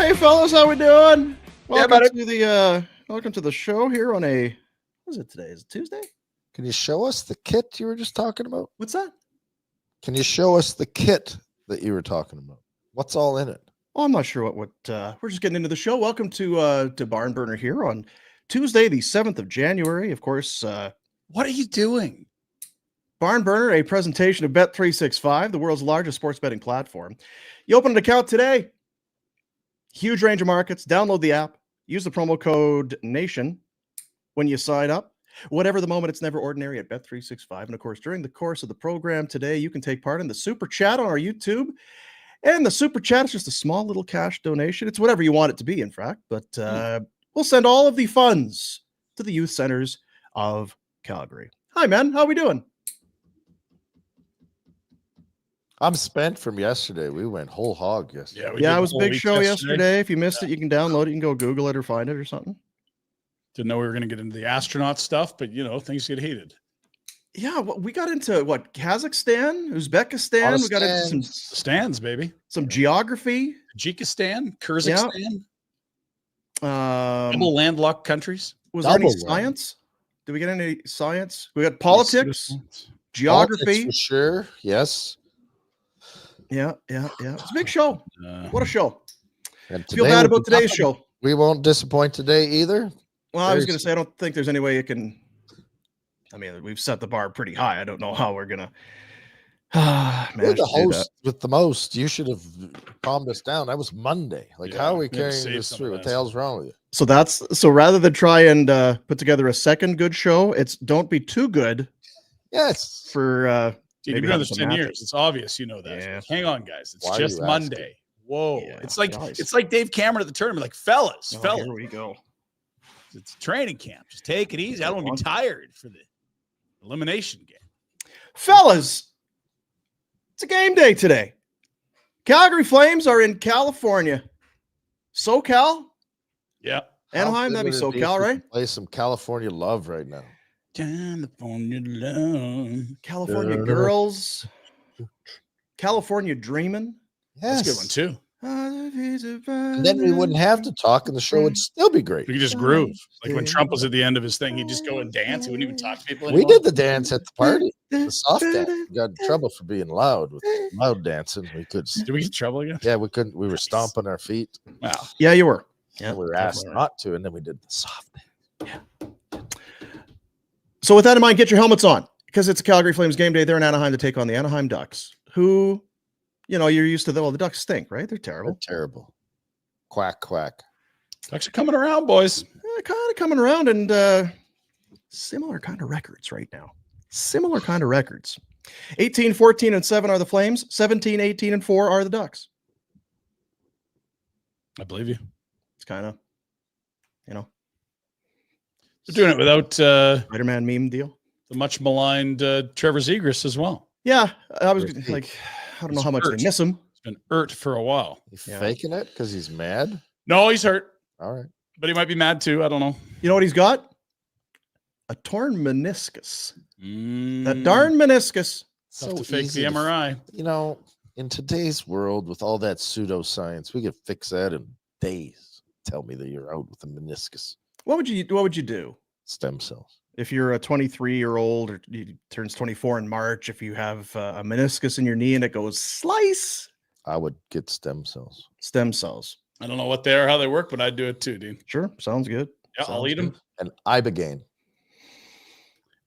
Hey fellas, how we doing? Welcome Yeah, to the welcome to the show here on a what is it today? Is it Tuesday? Can you show us the kit you were just talking about? What's that? Can you show us the kit that you were talking about? What's all in it? Well, I'm not sure what we're just getting into the show. Welcome to Barn Burner here on Tuesday, the 7th of January. Of course, what are you doing? Barn Burner, a presentation of Bet365, the world's largest sports betting platform. You open an account today. Huge range of markets. Download the app. Use the promo code NATION when you sign up. Whatever the moment, it's never ordinary at Bet365. And of course, during the course of the program today, you can take part in the Super Chat on our YouTube. And the Super Chat is just a small little cash donation. It's whatever you want it to be, in fact. But we'll send all of the funds to the youth centers of Calgary. Hi, man. How are we doing? I'm spent from yesterday. We went whole hog yesterday. Yeah, it was a big show yesterday. If you missed it, you can download it. You can go Google it or find it or something. Didn't know we were going to get into the astronaut stuff, but, you know, things get heated. Yeah, we got into, Kazakhstan, Uzbekistan. We got into some stands, baby. Some geography. Tajikistan, Kyrgyzstan. Yeah. Double landlocked countries. Was there any science? Did we get any science? We got politics, geography. Politics for sure, yes. Yeah. It's a big show. What a show. Feel bad about today's show. We won't disappoint today either. Well, I was going to say, I don't think there's any way it can. I mean, we've set the bar pretty high. I don't know how we're going to. You're the host with the most. You should have calmed us down. That was Monday. How are we carrying this through? What the hell's wrong with you? So rather than try and put together a second good show, it's don't be too good. Yes. For you've been on this 10 years. It's obvious, you know that. Yeah. Hang on, guys. It's just Monday. Whoa. Yeah, it's like Dave Cameron at the tournament. Like, fellas. Here we go. It's a training camp. Just take it easy. I don't want to be tired for the elimination game. Fellas, it's a game day today. Calgary Flames are in California. SoCal? Yeah. Anaheim, that'd be SoCal, right? Play some California love right now. California love. California girls. California dreaming. Yes. That's a good one, too. And then we wouldn't have to talk and the show would still be great. We could just groove. Like when Trump was at the end of his thing, he'd just go and dance. He wouldn't even talk to people anymore. We did the dance at the party. The soft dance. We got in trouble for being loud with loud dancing. We could. Did we get in trouble again? Yeah, we couldn't. We were stomping our feet. Wow. Yeah, you were. Yeah, we were asked not to, and then we did the soft dance. Yeah. So with that in mind, get your helmets on because it's a Calgary Flames game day. They're in Anaheim to take on the Anaheim Ducks, who, you know, you're used to. The Ducks stink, right? They're terrible. They're terrible. Quack, quack. Ducks are coming around, boys. Kind of coming around, and similar kind of records right now. Similar kind of records. 18, 14, and 7 are the Flames. 17, 18, and 4 are the Ducks. I believe you. It's kind of, you know. They're doing it without Spider-Man meme deal. The much maligned Trevor Zegras as well. Yeah, I was like, I don't know how much they miss him. He's been hurt for a while. He's faking it because he's mad? No, he's hurt. All right. But he might be mad too. I don't know. You know what he's got? A torn meniscus. That darn meniscus. Tough to fake the MRI. You know, in today's world with all that pseudoscience, we could fix that in days. Tell me that you're out with a meniscus. What would you do? Stem cells. If you're a 23-year-old or he turns 24 in March, if you have a meniscus in your knee and it goes slice, I would get stem cells. Stem cells. I don't know what they are, how they work, but I'd do it too, dude. Sure. Sounds good. Yeah, I'll eat them. And Ibogaine.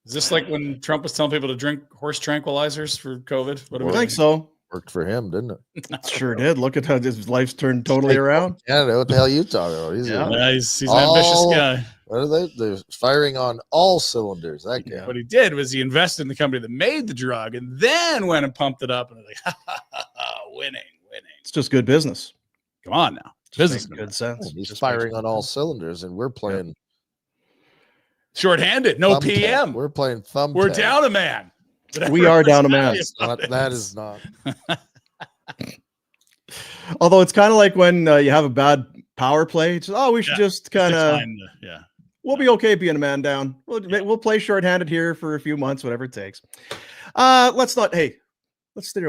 Is this like when Trump was telling people to drink horse tranquilizers for COVID? I think so. Worked for him, didn't it? Sure did. Look at how his life's turned totally around. Canada, what the hell are you talking about? He's an ambitious guy. What are they? They're firing on all cylinders. That guy. What he did was he invested in the company that made the drug and then went and pumped it up and like, winning. It's just good business. Come on now. Business makes good sense. He's just firing on all cylinders, and we're playing shorthanded. No PM. Tag. We're playing thumb. We're tag. down a man. We are down a man. That is not. Although it's kind of like when you have a bad power play. It's, we should just kind of. We'll be okay being a man down. We'll play shorthanded here for a few months, whatever it takes. Let's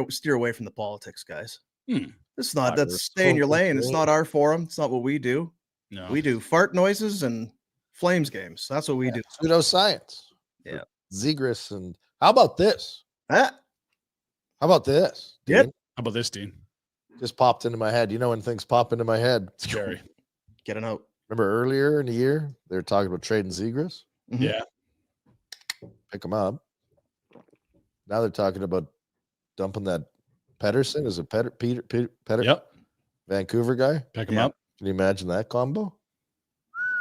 steer away from the politics, guys. It's not. That's stay in your lane. It's not our forum. It's not what we do. No, we do fart noises and Flames games. That's what we do. Pseudoscience. Yeah. Zegras and how about this? How about this? Yep. How about this, Dean? Just popped into my head. You know when things pop into my head? Scary. Get it out. Remember earlier in the year they were talking about trading Zegras? Mm-hmm. Yeah. Pick them up. Now they're talking about dumping that Pedersen. Is it Peter? Yep. Vancouver guy. Pick him up. Can you imagine that combo?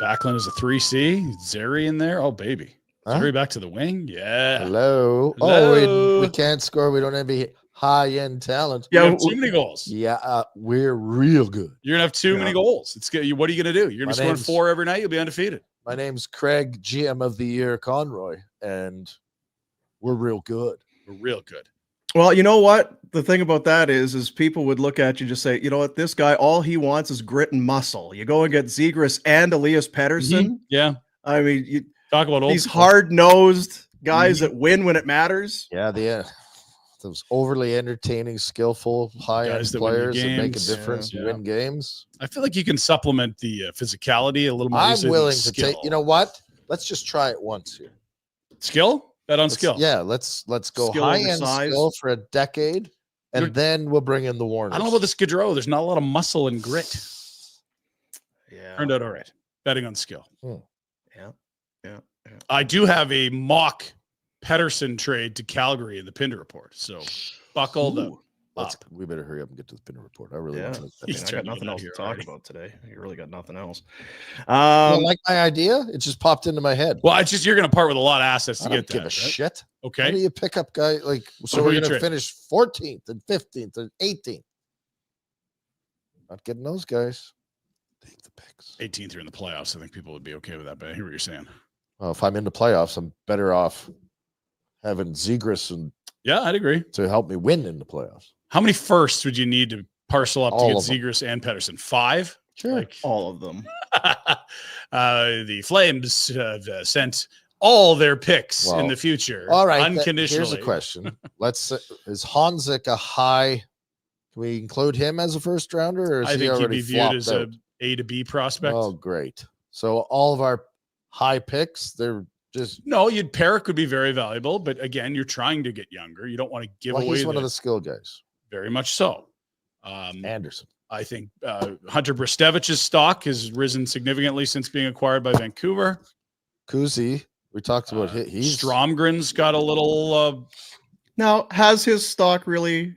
Backlund is a 3C. Zeri in there. Oh, baby. Huh? Zeri back to the wing. Yeah. Hello. Hello. Oh, we can't score. We don't have any high-end talent. Yeah, too many goals. Yeah, we're real good. You're gonna have too many goals. It's good. What are you gonna do? You're gonna be scoring 4 every night. You'll be undefeated. My name's Craig, GM of the Year, Conroy, and we're real good. We're real good. Well, you know what? The thing about that is people would look at you and just say, you know what? This guy, all he wants is grit and muscle. You go and get Zegras and Elias Pettersson. Mm-hmm. Yeah. I mean, you talk about these hard-nosed guys that win when it matters. Yeah, those overly entertaining, skillful, high-end players that make a difference, win games. I feel like you can supplement the physicality a little more. I'm willing to take. You know what? Let's just try it once here. Skill? Bet on skill. Yeah, let's go high-end skill for a decade, and then we'll bring in the Warners. I don't know about the Skidrow. There's not a lot of muscle and grit. Yeah. Turned out all right. Betting on skill. Yeah. I do have a mock Pettersson trade to Calgary in the Pinder Report. So buckled up. We better hurry up and get to the Pinder Report. I really want to. I got nothing else to talk about today. You really got nothing else. You like my idea? It just popped into my head. Well, it's just you're going to part with a lot of assets to get that. Give a shit. Okay. How do you pick up guy like? So we're going to finish 14th and 15th and 18th. Not getting those guys. Take the picks. 18th, you're in the playoffs. I think people would be okay with that. But I hear what you're saying. Well, if I'm in the playoffs, I'm better off having Zegras and I'd agree to help me win in the playoffs. How many firsts would you need to parcel up to get Zegras and Pettersson? 5? Sure, like, all of them. The Flames have sent all their picks in the future. All right, unconditionally. Here's a question: is Honzik a high? Can we include him as a first rounder, or is he already he'd be viewed as a A to B prospect? Oh, great! So all of our high picks, they're just Parrott could be very valuable, but again, you're trying to get younger. You don't want to give away. He's one of the skill guys. Very much so. Andersson. I think Hunter Bristevich's stock has risen significantly since being acquired by Vancouver. Kuzi, we talked about he's Stromgren's got a little. Now, has his stock really?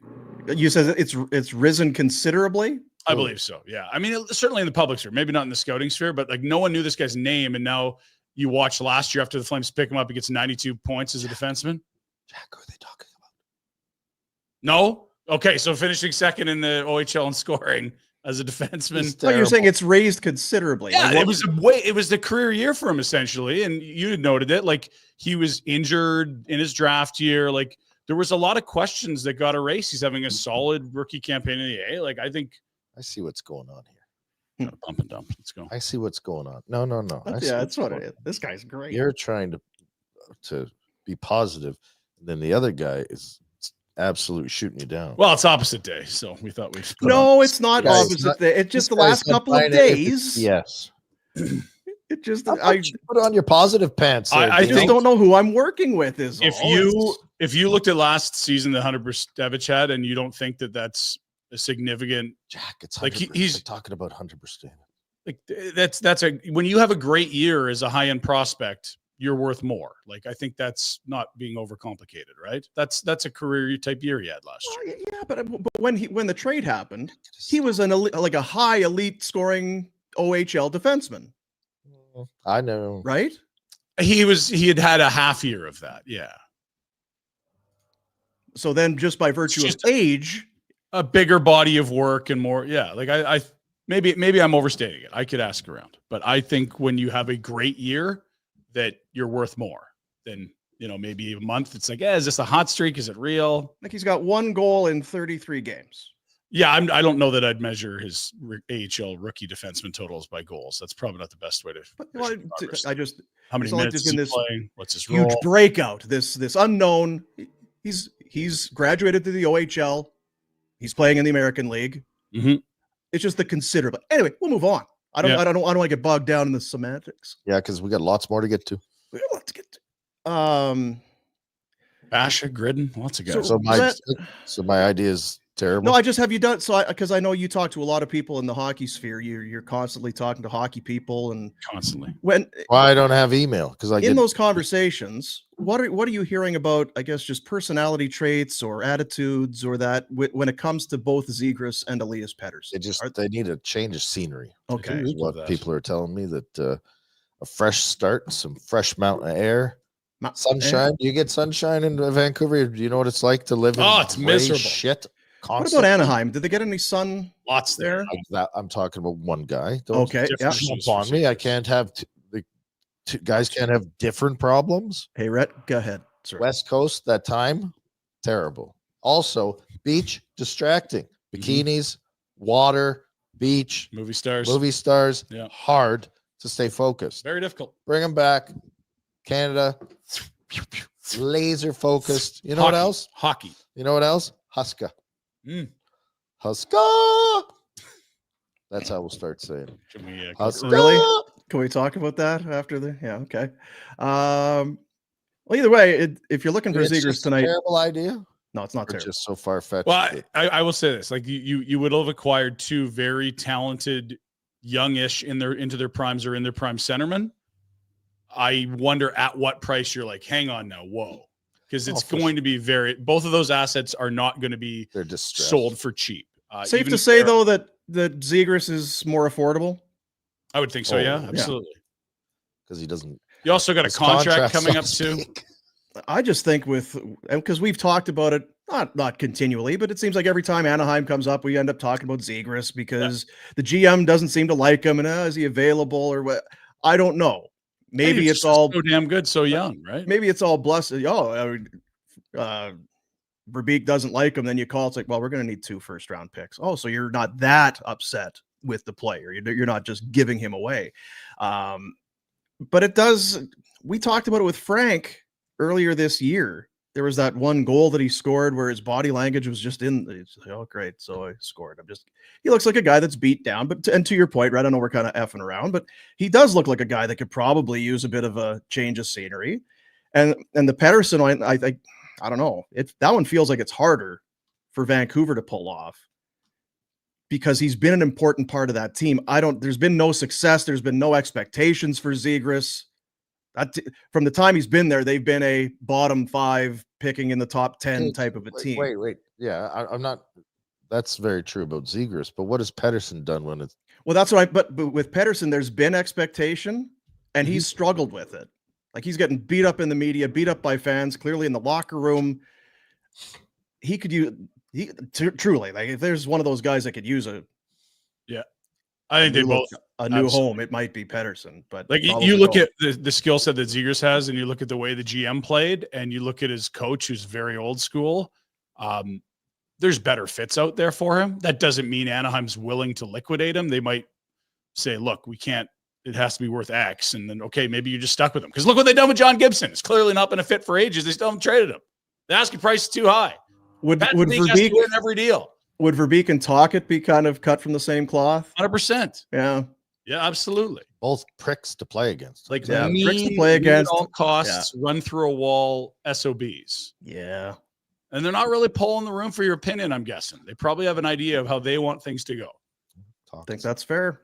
You said it's risen considerably. I believe so. Yeah, I mean, certainly in the public sphere, maybe not in the scouting sphere, but like no one knew this guy's name, and now you watch last year after the Flames pick him up, he gets 92 points as a defenseman. Jack, who are they talking about? No. Okay, so finishing second in the OHL in scoring as a defenseman. But you're saying it's raised considerably. Yeah, it was it was the career year for him essentially, and you had noted it. Like he was injured in his draft year. Like there was a lot of questions that got erased. He's having a solid rookie campaign in the A. Like I think I see what's going on here. Pump and dump. Let's go. I see what's going on. No. That's what it is. This guy's great. You're trying to be positive, and then the other guy is absolutely shooting you down. Well, it's opposite day, so we thought we'd. No, it's not opposite day. It's just the last couple of days. Yes. It just I put on your positive pants. I just don't know who I'm working with. If you looked at last season, the Hunter Bristevic had, and you don't think that that's a significant Jack, it's like he's talking about Hunter Bristevic. Like that's when you have a great year as a high end prospect, you're worth more. Like I think that's not being overcomplicated, right? That's a career type year he had last year. Yeah, but when the trade happened, he was a high elite scoring OHL defenseman. I know, right? He had a half year of that, yeah. So then, just by virtue of age, a bigger body of work and more, yeah. Like I maybe I'm overstating it. I could ask around, but I think when you have a great year, that you're worth more than maybe a month. It's like, is this a hot streak? Is it real? Like he's got 1 goal in 33 games. Yeah, I don't know that I'd measure his AHL rookie defenseman totals by goals. That's probably not the best way to. How many minutes is he playing? What's his huge role? Breakout? This unknown. He's graduated to the OHL. He's playing in the American League. Mm-hmm. It's just the consider. But anyway, we'll move on. I don't want to get bogged down in the semantics. Yeah, because we got lots more to get to. We got a lot to get to. Basha, Gridden, lots of guys. So my idea is terrible. No, I just have you done because I know you talk to a lot of people in the hockey sphere. You're constantly talking to hockey people and constantly. Well, I don't have email because in those conversations. What are you hearing about? I guess just personality traits or attitudes or that when it comes to both Zegras and Elias Pettersson. They need a change of scenery. Okay, is what people are telling me, that a fresh start, some fresh mountain air. Sunshine. Do you get sunshine in Vancouver? Do you know what it's like to live in it's miserable shit What constantly? about Anaheim? Did they get any sun? Lots there. I'm talking about one guy. Okay, jump on me. I can't have two guys can't have different problems. Hey, Rhett, go ahead. Sorry. West Coast that time, terrible. Also, beach, distracting. Bikinis, water, beach, movie stars. Yeah, hard to stay focused. Very difficult. Bring them back. Canada, laser focused. You know Hockey. What else? Hockey. You know what else? Huska. Huska. That's how we'll start saying it. Really? Can we talk about that after the? Yeah. Okay. Well, either way, if you're looking for Zegras tonight, terrible idea. No, it's not terrible. Just so far fetched. Well, I will say this: like you would have acquired two very talented, youngish into their primes or in their prime centermen. I wonder at what price you're like, hang on now, whoa. Because it's going to be both of those assets are not going to be sold for cheap. Safe to say, though, that Zegras is more affordable? I would think so, yeah, absolutely. Because he doesn't. You also got a contract coming up too. I just think because we've talked about it, not continually, but it seems like every time Anaheim comes up, we end up talking about Zegras because the GM doesn't seem to like him. And is he available or what? I don't know. Maybe it's all so damn good, so young, right? Maybe it's all blessed. Verbeek doesn't like him. Then you call. It's like, well, we're going to need 2 first-round picks. Oh, so you're not that upset with the player. You're not just giving him away. But it does. We talked about it with Frank earlier this year. There was that one goal that he scored where his body language was just in. Oh, great. So I scored. He looks like a guy that's beat down. And to your point, right? I know we're kind of effing around, but he does look like a guy that could probably use a bit of a change of scenery. And the Pettersson, I don't know. That one feels like it's harder for Vancouver to pull off because he's been an important part of that team. There's been no success. There's been no expectations for Zegras. From the time he's been there, they've been a bottom 5 picking in the top 10 type of a team. Wait. Yeah, I'm not. That's very true about Zegras. But what has Pettersson done when it's? Well, that's right. But with Pettersson, there's been expectation, and he's struggled with it. Like he's getting beat up in the media, beat up by fans. Clearly in the locker room, he could use. Truly, like if there's one of those guys that could use I think they both a new home. It might be Pettersson, but like you look at the skill set that Zegras has, and you look at the way the GM played, and you look at his coach, who's very old school. There's better fits out there for him. That doesn't mean Anaheim's willing to liquidate him. They might say, "Look, we can't. It has to be worth X," and then okay, maybe you're just stuck with him because look what they've done with John Gibson. It's clearly not been a fit for ages. They still haven't traded him. The asking price is too high. Would Verbeek win every deal? Would Verbeek and Tocchet be kind of cut from the same cloth? 100%. Yeah, absolutely. Both pricks to play against. Like pricks to play against at all costs. Run through a wall. SOBs. Yeah, and they're not really polling the room for your opinion. I'm guessing they probably have an idea of how they want things to go. I think that's fair.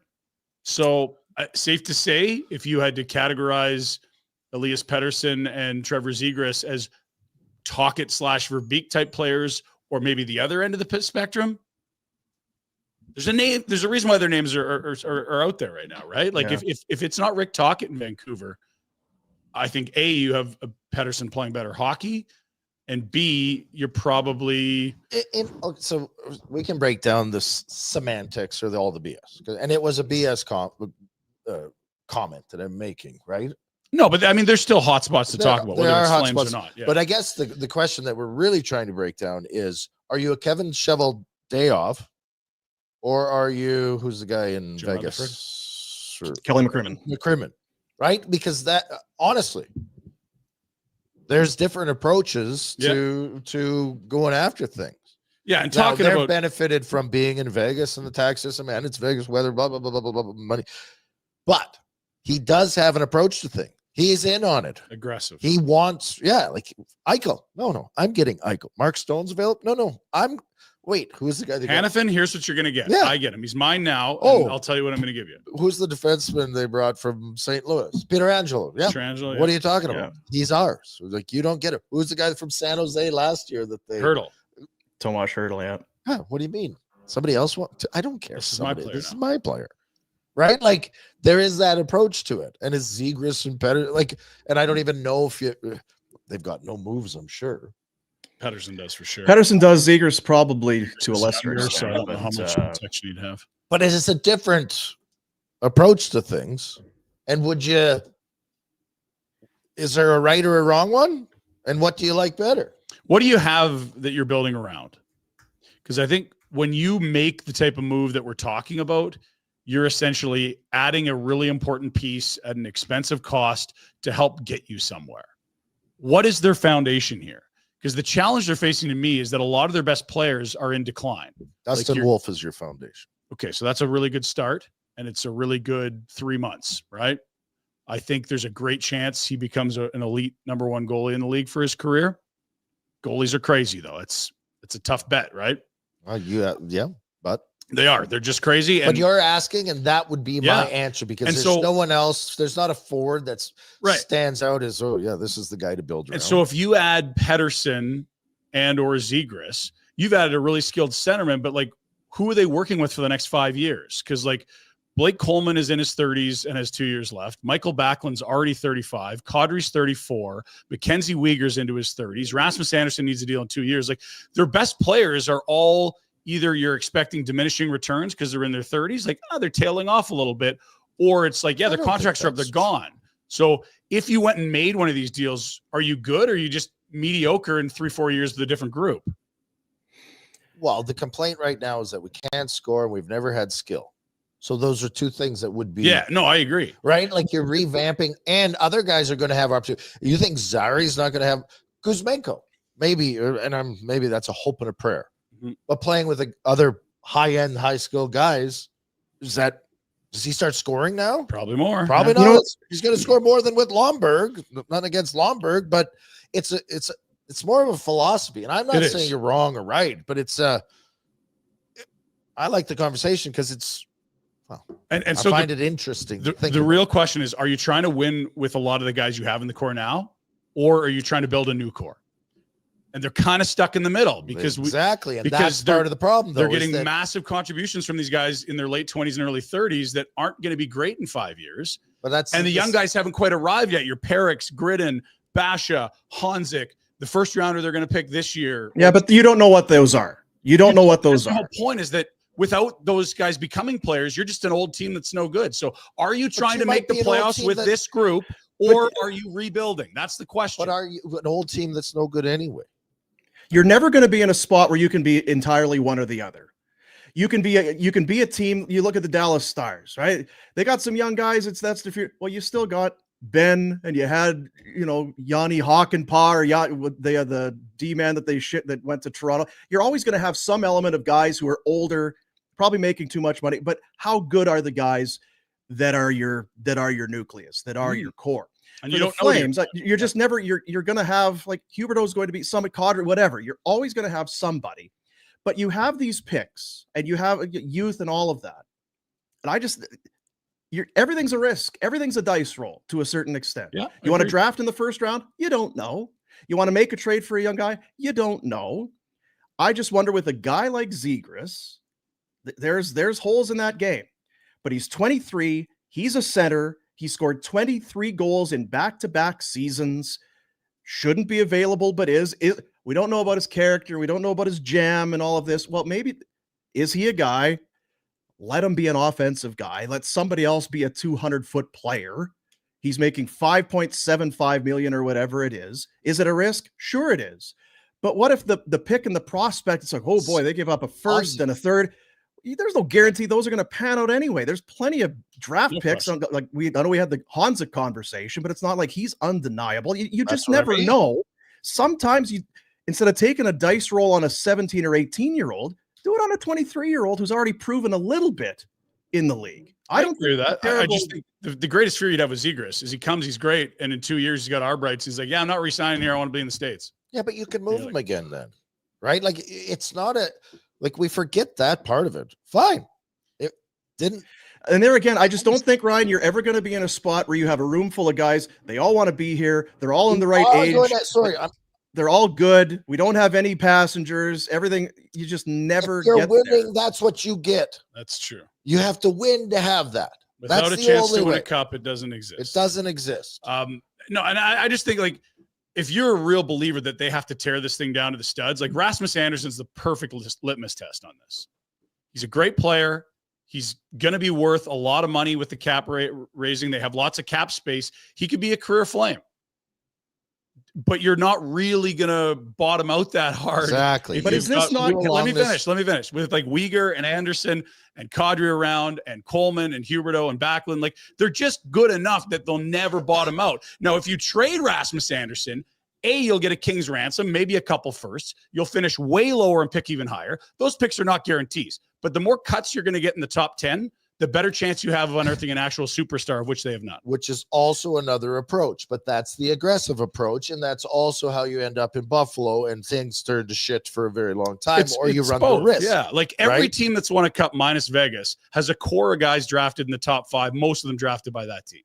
So safe to say, if you had to categorize Elias Pettersson and Trevor Zegras as Tocchet / Verbeek type players, or maybe the other end of the spectrum, there's a reason why their names are out there right now, right? Like if it's not Rick Tocchet in Vancouver, I think you have a Pettersson playing better hockey, and B, you're probably so we can break down the semantics or all the BS, and it was a BS comment that I'm making, right? No, but I mean, there's still hot spots to talk about, whether it's Flames or not. Yeah. But I guess the question that we're really trying to break down is, are you a Kevin Cheveldayoff, or are you, who's the guy in Vegas? Kelly McCrimmon, right? Because that, honestly, there's different approaches to going after things. Yeah, and Now, talking they're about benefited from being in Vegas and the tax system, and it's Vegas weather, blah, blah, blah, blah, blah, blah, money. But he does have an approach to things. He's in on it. aggressive. He wants, like Eichel. No, I'm getting Eichel. Mark Stone's available. No, wait, who's the guy that Hannafin, here's what you're going to get. Yeah. I get him. He's mine now. Oh. I'll tell you what I'm going to give you. who's the defenseman they brought from St. Louis? Peter Angelo. Yeah. Petrangelo, What yeah. are you talking about? He's ours. Like, you don't get it. Who's the guy from San Jose last year that they Hurdle. Tomas Hurdle, yeah. Huh, what do you mean? Somebody else I don't care. This is my player This is now. my player. Right? Like, there is that approach to it. And it's Zegras and Petter, and I don't even know if they've got no moves, I'm sure. Pedersen does for sure. Pedersen does. Zegers probably to a lesser So I extent. don't know how much But, protection you'd have. But it's a different approach to things. And is there a right or a wrong one? And what do you like better? What do you have that you're building around? Because I think when you make the type of move that we're talking about, you're essentially adding a really important piece at an expensive cost to help get you somewhere. What is their foundation here? Because the challenge they're facing to me is that a lot of their best players are in decline. Dustin Wolf is your foundation. Okay, so that's a really good start, and it's a really good 3 months, right? I think there's a great chance he becomes an elite number one goalie in the league for his career. Goalies are crazy, though. It's a tough bet, right? But they are. They're just crazy. But you're asking, and that would be my answer, because there's no one else. There's not a forward that's stands out as, this is the guy to build around. And so if you add Pedersen and or Zegras, you've added a really skilled centerman, but who are they working with for the next 5 years? Because Blake Coleman is in his 30s and has 2 years left. Michael Backlund's already 35. Kadri's 34. Mackenzie Weegar's into his 30s. Rasmus Anderson needs a deal in 2 years. Their best players are all either you're expecting diminishing returns because they're in their 30s, they're tailing off a little bit, or it's their contracts are up, they're gone. So if you went and made one of these deals, are you good, or are you just mediocre in 3-4 years with a different group? Well, the complaint right now is that we can't score and we've never had skill. So those are two things that would be. Yeah, no, I agree. Right? You're revamping, and other guys are going to have opportunity. You think Zari's not going to have Kuzmenko? Maybe, maybe that's a hope and a prayer. Mm-hmm. But playing with other high-end, high-skilled guys, does he start scoring now? Probably more. Probably not. He's going to score more than with Lomberg. Not against Lomberg, but it's more of a philosophy. And I'm not saying you're wrong or right, but I like the conversation because it's. And so I find it interesting. The real question is, are you trying to win with a lot of the guys you have in the core now, or are you trying to build a new core? And they're kind of stuck in the middle because that's part of the problem. They're getting massive contributions from these guys in their late 20s and early 30s that aren't going to be great in 5 years. But the young guys haven't quite arrived yet. Your Perix, Gridden, Basha, Honzik, the first rounder they're going to pick this year. Yeah, but you don't know what those are. You don't know what those are. The whole point is that without those guys becoming players, you're just an old team that's no good. So are you trying to make the playoffs with this group, or are you rebuilding? That's the question. But are you an old team that's no good anyway? You're never going to be in a spot where you can be entirely one or the other. You can be a team. You look at the Dallas Stars, right? They got some young guys. That's the future. Well, you still got Ben, and you had Yanni Hakanpää, or they are the D-man that went to Toronto. You're always going to have some element of guys who are older, probably making too much money. But how good are the guys that are your nucleus, that are your core? And you don't Flames, you're just never you're going to have Huberdeau's going to be Summit Cadre, whatever. You're always going to have somebody, but you have these picks and you have youth and all of that. And everything's a risk. Everything's a dice roll to a certain extent. Yeah, you want to draft in the first round? You don't know. You want to make a trade for a young guy? You don't know. I just wonder with a guy like Zegras, there's holes in that game, but he's 23. He's a center. He scored 23 goals in back-to-back seasons. Shouldn't be available, but is. We don't know about his character. We don't know about his jam and all of this. Well, maybe is he a guy? Let him be an offensive guy. Let somebody else be a 200-foot player. He's making $5.75 million or whatever it is. Is it a risk? Sure it is. But what if the pick and the prospect, it's oh boy, they give up a first and a third. There's no guarantee those are going to pan out anyway. There's plenty of draft picks. I know we had the Honzik conversation, but it's not like he's undeniable. You just never know. Sometimes instead of taking a dice roll on a 17 or 18-year-old, do it on a 23-year-old who's already proven a little bit in the league. I don't agree with that. I terrible- just think the greatest fear you'd have with Zegras is he comes, he's great, and in 2 years he's got Arbrights. He's like, yeah, I'm not resigning here. I want to be in the States. Yeah, but you can move You're him again then, right? Like it's not like we forget that part of it. Fine, it didn't. And there again, I just don't think, Ryan, you're ever going to be in a spot where you have a room full of guys. They all want to be here. They're all in the right age. They're all good. We don't have any passengers. Everything, you just never get winning, there. That's what you get. That's true. You have to win to have that. Without that's a chance to win a cup, it doesnn't exist. It doesn't exist. No, and I just think, like, if you're a real believer that they have to tear this thing down to the studs, like Rasmus Andersson's the perfect litmus test on this. He's a great player. He's going to be worth a lot of money with the cap raising. They have lots of cap space. He could be a career Flame. But you're not really going to bottom out that hard. Exactly. But is this not... Let me finish. With like Yegor and Andersson and Kadri around and Coleman and Huberdeau and Backlund, like they're just good enough that they'll never bottom out. Now, if you trade Rasmus Andersson, you'll get a king's ransom, maybe a couple firsts. You'll finish way lower and pick even higher. Those picks are not guarantees. But the more cuts you're going to get in the top 10, the better chance you have of unearthing an actual superstar, of which they have not. Which is also another approach, but that's the aggressive approach, and that's also how you end up in Buffalo and things turn to shit for a very long time, or you run the risk. Yeah, like every team that's won a cup minus Vegas has a core of guys drafted in the top 5, most of them drafted by that team.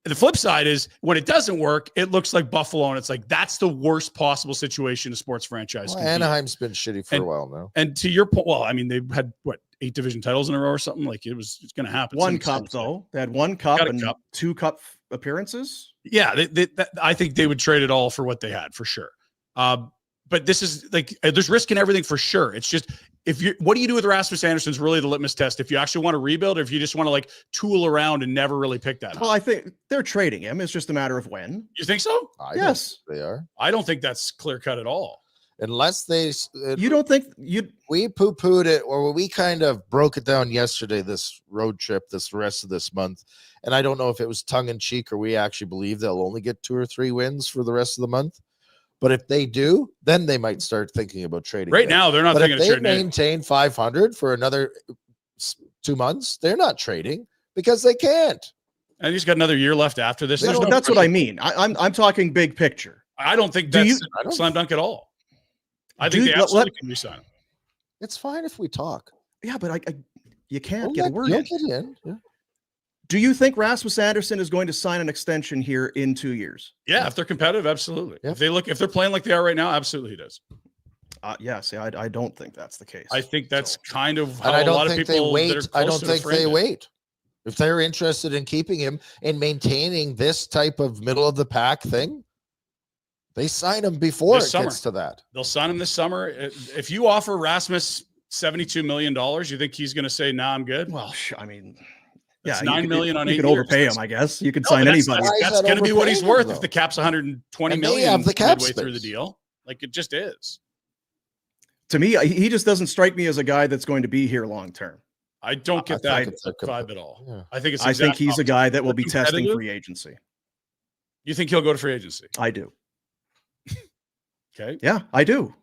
The flip side is when it doesn't work, it looks like Buffalo, and it's like that's the worst possible situation a sports franchise can be. Anaheim's been shitty for a while now. And to your point, well, I mean, they've had 8 division titles in a row or something. Like it's going to happen. One cup though. They had one cup and 2 cup appearances. Yeah, I think they would trade it all for what they had for sure. But this is like there's risk in everything for sure. It's just what do you do with Rasmus Andersson's really the litmus test if you actually want to rebuild or if you just want to like tool around and never really pick that up. Well, I think they're trading him. It's just a matter of when. You think so? Yes, they are. I don't think that's clear cut at all. Unless they, you don't think we poo-pooed it, or we kind of broke it down yesterday, this road trip, this rest of this month. And I don't know if it was tongue in cheek or we actually believe they'll only get 2 or 3 wins for the rest of the month. But if they do, then they might start thinking about trading. Right now, they're not thinking of trading. If they maintain 500 for another 2 months, they're not trading because they can't. And he's got another year left after this. That's what I mean. I'm talking big picture. I don't think that's a slam dunk at all. I think they absolutely can resign him. It's fine if we talk. Yeah, but you can't get a word in. Yeah. Do you think Rasmus Andersson is going to sign an extension here in 2 years? Yeah, if they're competitive, absolutely. Yep. If they're playing like they are right now, absolutely he does. I don't think that's the case. I think that's kind of how a lot of people wait. I don't think they wait. If they're interested in keeping him and maintaining this type of middle of the pack thing, they sign him before it gets to that. They'll sign him this summer. If you offer Rasmus $72 million, you think he's going to say, "Nah, I'm good"? Well, I mean. Yeah, $9 million on 8 years. You can overpay him, I guess. You can sign anybody. That's going to be what he's worth if the cap's 120 million midway through the deal. Like it just is. To me, he just doesn't strike me as a guy that's going to be here long term. I don't get that vibe at all. Yeah. I think he's a guy that will be testing free agency. You think he'll go to free agency? I do. Okay. Yeah, I do.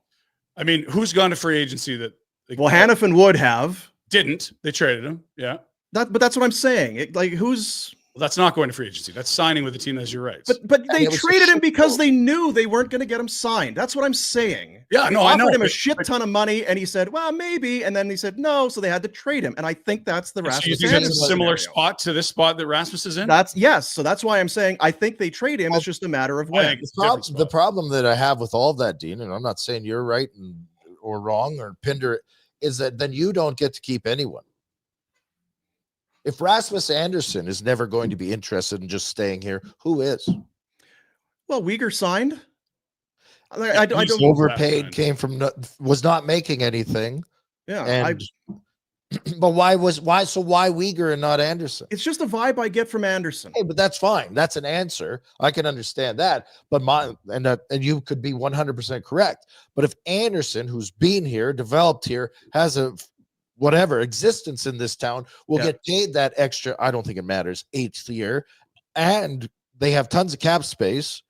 I mean, who's gone to free agency that? Well, Hannafin would have. Didn't. They traded him. Yeah. But that's what I'm saying. Who's? Well, that's not going to free agency. That's signing with the team that has your rights. But they traded him because they knew they weren't going to get him signed. That's what I'm saying. Yeah, I know. Offered him a shit ton of money, and he said, "Well, maybe," and then he said, "No," so they had to trade him. And I think that's the Rasmus. So you think that's a similar spot to this spot that Rasmus is in? So that's why I'm saying I think they trade him. It's just a matter of when. The problem that I have with all of that, Dean, and I'm not saying you're right or wrong or Pinder, is that then you don't get to keep anyone. If Rasmus Andersson is never going to be interested in just staying here, who is? Well, Yegor signed. I don't overpaid, was not making anything. Yeah. But why Yegor and not Andersson? It's just a vibe I get from Andersson. Hey, but that's fine. That's an answer. I can understand that. But and you could be 100% correct. But if Andersson, who's been here, developed here, has a whatever existence in this town, will get paid that extra, I don't think it matters, 8th year, and they have tons of cap space,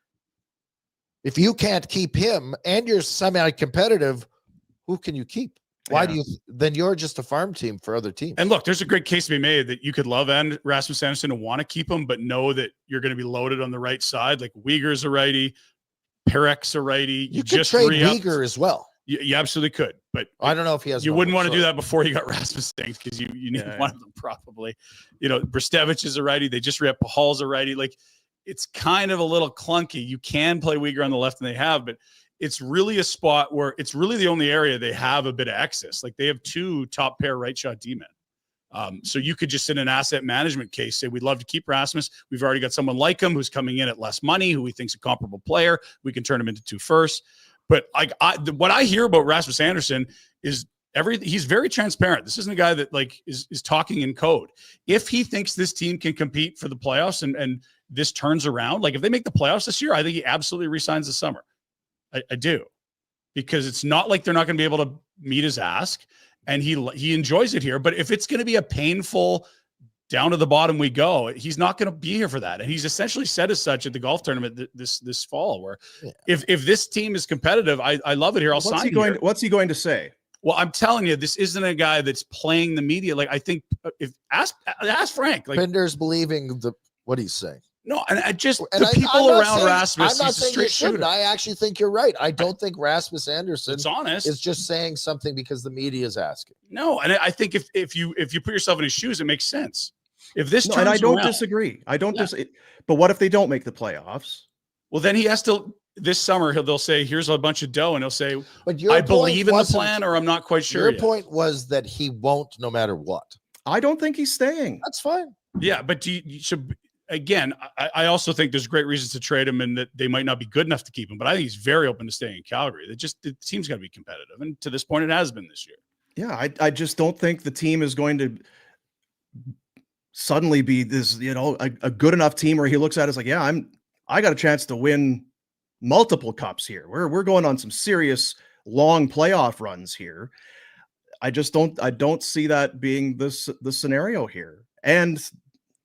If you can't keep him and you're semi-competitive, who can you keep? Why do you? Then you're just a farm team for other teams. And look, there's a great case to be made that you could love Rasmus Andersson and want to keep him, but know that you're going to be loaded on the right side. Like Uyghur's a righty, Perek's a righty. You could trade Uyghur as well. You absolutely could, but I don't know if he has. You wouldn't want to do that before you got Rasmus Stengs because you need one of them probably. Brestevich is a righty. They just re-up Pahal's a righty. Like it's kind of a little clunky. You can play Uyghur on the left, and they have, but it's really a spot where it's really the only area they have a bit of excess. Like they have 2 top pair right shot D-men. So you could just in an asset management case say, we'd love to keep Rasmus. We've already got someone like him who's coming in at less money, who we think's a comparable player. We can turn him into 2 firsts. But what I hear about Rasmus Andersson is he's very transparent. This isn't a guy that is talking in code. If he thinks this team can compete for the playoffs and this turns around, like if they make the playoffs this year, I think he absolutely resigns this summer. I do, because it's not like they're not going to be able to meet his ask, and he enjoys it here. But if it's going to be a painful down to the bottom we go, he's not going to be here for that. And he's essentially said as such at the golf tournament this fall, where if this team is competitive, I love it here. I'll sign here. What's he going to say? Well, I'm telling you, this isn't a guy that's playing the media. Like I think if ask Frank, like Pinder's believing what he's saying. No, and the people around Rasmus, I'm not saying you shouldn't. I actually think you're right. I don't think Rasmus Andersson is just saying something because the media is asking. No, and I think if you put yourself in his shoes, it makes sense. If this turns and I don't around, disagree. I don't disagree. But what if they don't make the playoffs? Well, then he has to this summer. They'll say, "Here's a bunch of dough," and he'll say, "But I believe in the plan, or I'm not quite sure." Your point was that he won't, no matter what. I don't think he's staying. That's fine. Yeah, but you should. Again, I also think there's great reasons to trade him and that they might not be good enough to keep him, but I think he's very open to staying in Calgary. The team's got to be competitive. And to this point, it has been this year. Yeah, I just don't think the team is going to suddenly be this, a good enough team where he looks at it as like, yeah, I got a chance to win multiple cups here. We're going on some serious long playoff runs here. I don't see that being the scenario here. And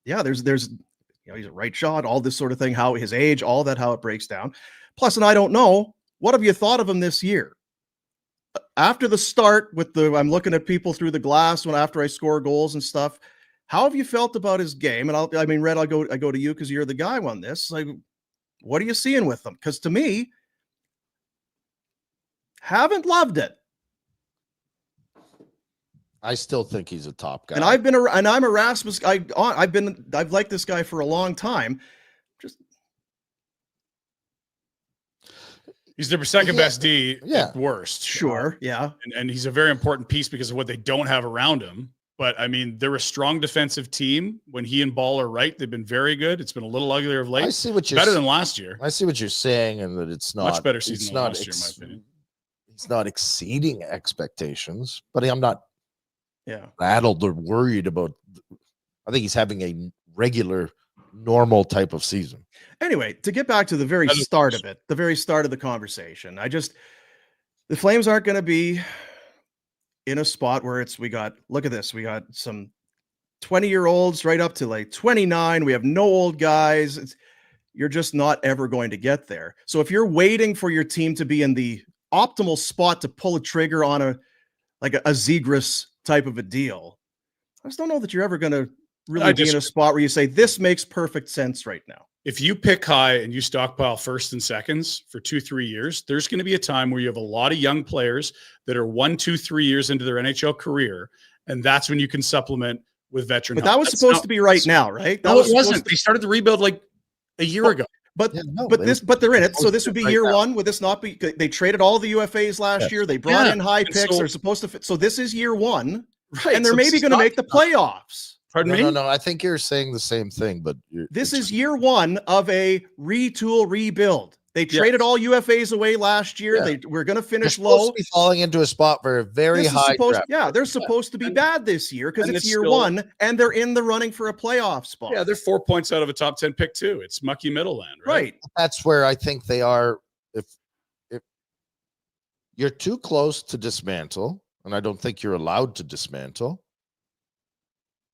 yeah, there's he's a right shot, all this sort of thing, how his age, all that, how it breaks down. Plus, and I don't know, what have you thought of him this year? After the start with I'm looking at people through the glass after I score goals and stuff. How have you felt about his game? And Rhett, I go to you because you're the guy on this. Like, what are you seeing with him? Because to me, haven't loved it. I still think he's a top guy. And I'm a Rasmus. I've liked this guy for a long time. He's their second best D at worst. Sure. Yeah. And he's a very important piece because of what they don't have around him. But I mean, they're a strong defensive team. When he and Ball are right, they've been very good. It's been a little uglier of late. I see what you're better than last year. I see what you're saying, and that it's not much better season than last year, in my opinion. He's not exceeding expectations, but I'm not rattled or worried about. I think he's having a regular, normal type of season. Anyway, to get back to the very start of it, the very start of the conversation, the Flames aren't going to be in a spot where look at this. We got some 20-year-olds right up to like 29. We have no old guys. You're just not ever going to get there. So if you're waiting for your team to be in the optimal spot to pull a trigger on a Zegras type of a deal, I just don't know that you're ever going to really be in a spot where you say, this makes perfect sense right now. If you pick high and you stockpile first and seconds for 2-3 years, there's going to be a time where you have a lot of young players that are 1, 2, 3 years into their NHL career. And that's when you can supplement with veteran. But that was supposed to be right now, right? No, it wasn't. They started the rebuild like a year ago. But they're in it. So this would be year one. Would this not be? They traded all the UFAs last year. They brought in high picks. They're supposed to fit. So this is year one, right? And they're maybe going to make the playoffs. Pardon me? No. I think you're saying the same thing, but this is year one of a retool rebuild. They traded all UFAs away last year. We're going to finish low. To be falling into a spot for a very high draft. Yeah, they're supposed to be bad this year because it's year one, and they're in the running for a playoff spot. Yeah, they're 4 points out of a top 10 pick too. It's mucky middle land, right? That's where I think they are. If you're too close to dismantle, and I don't think you're allowed to dismantle,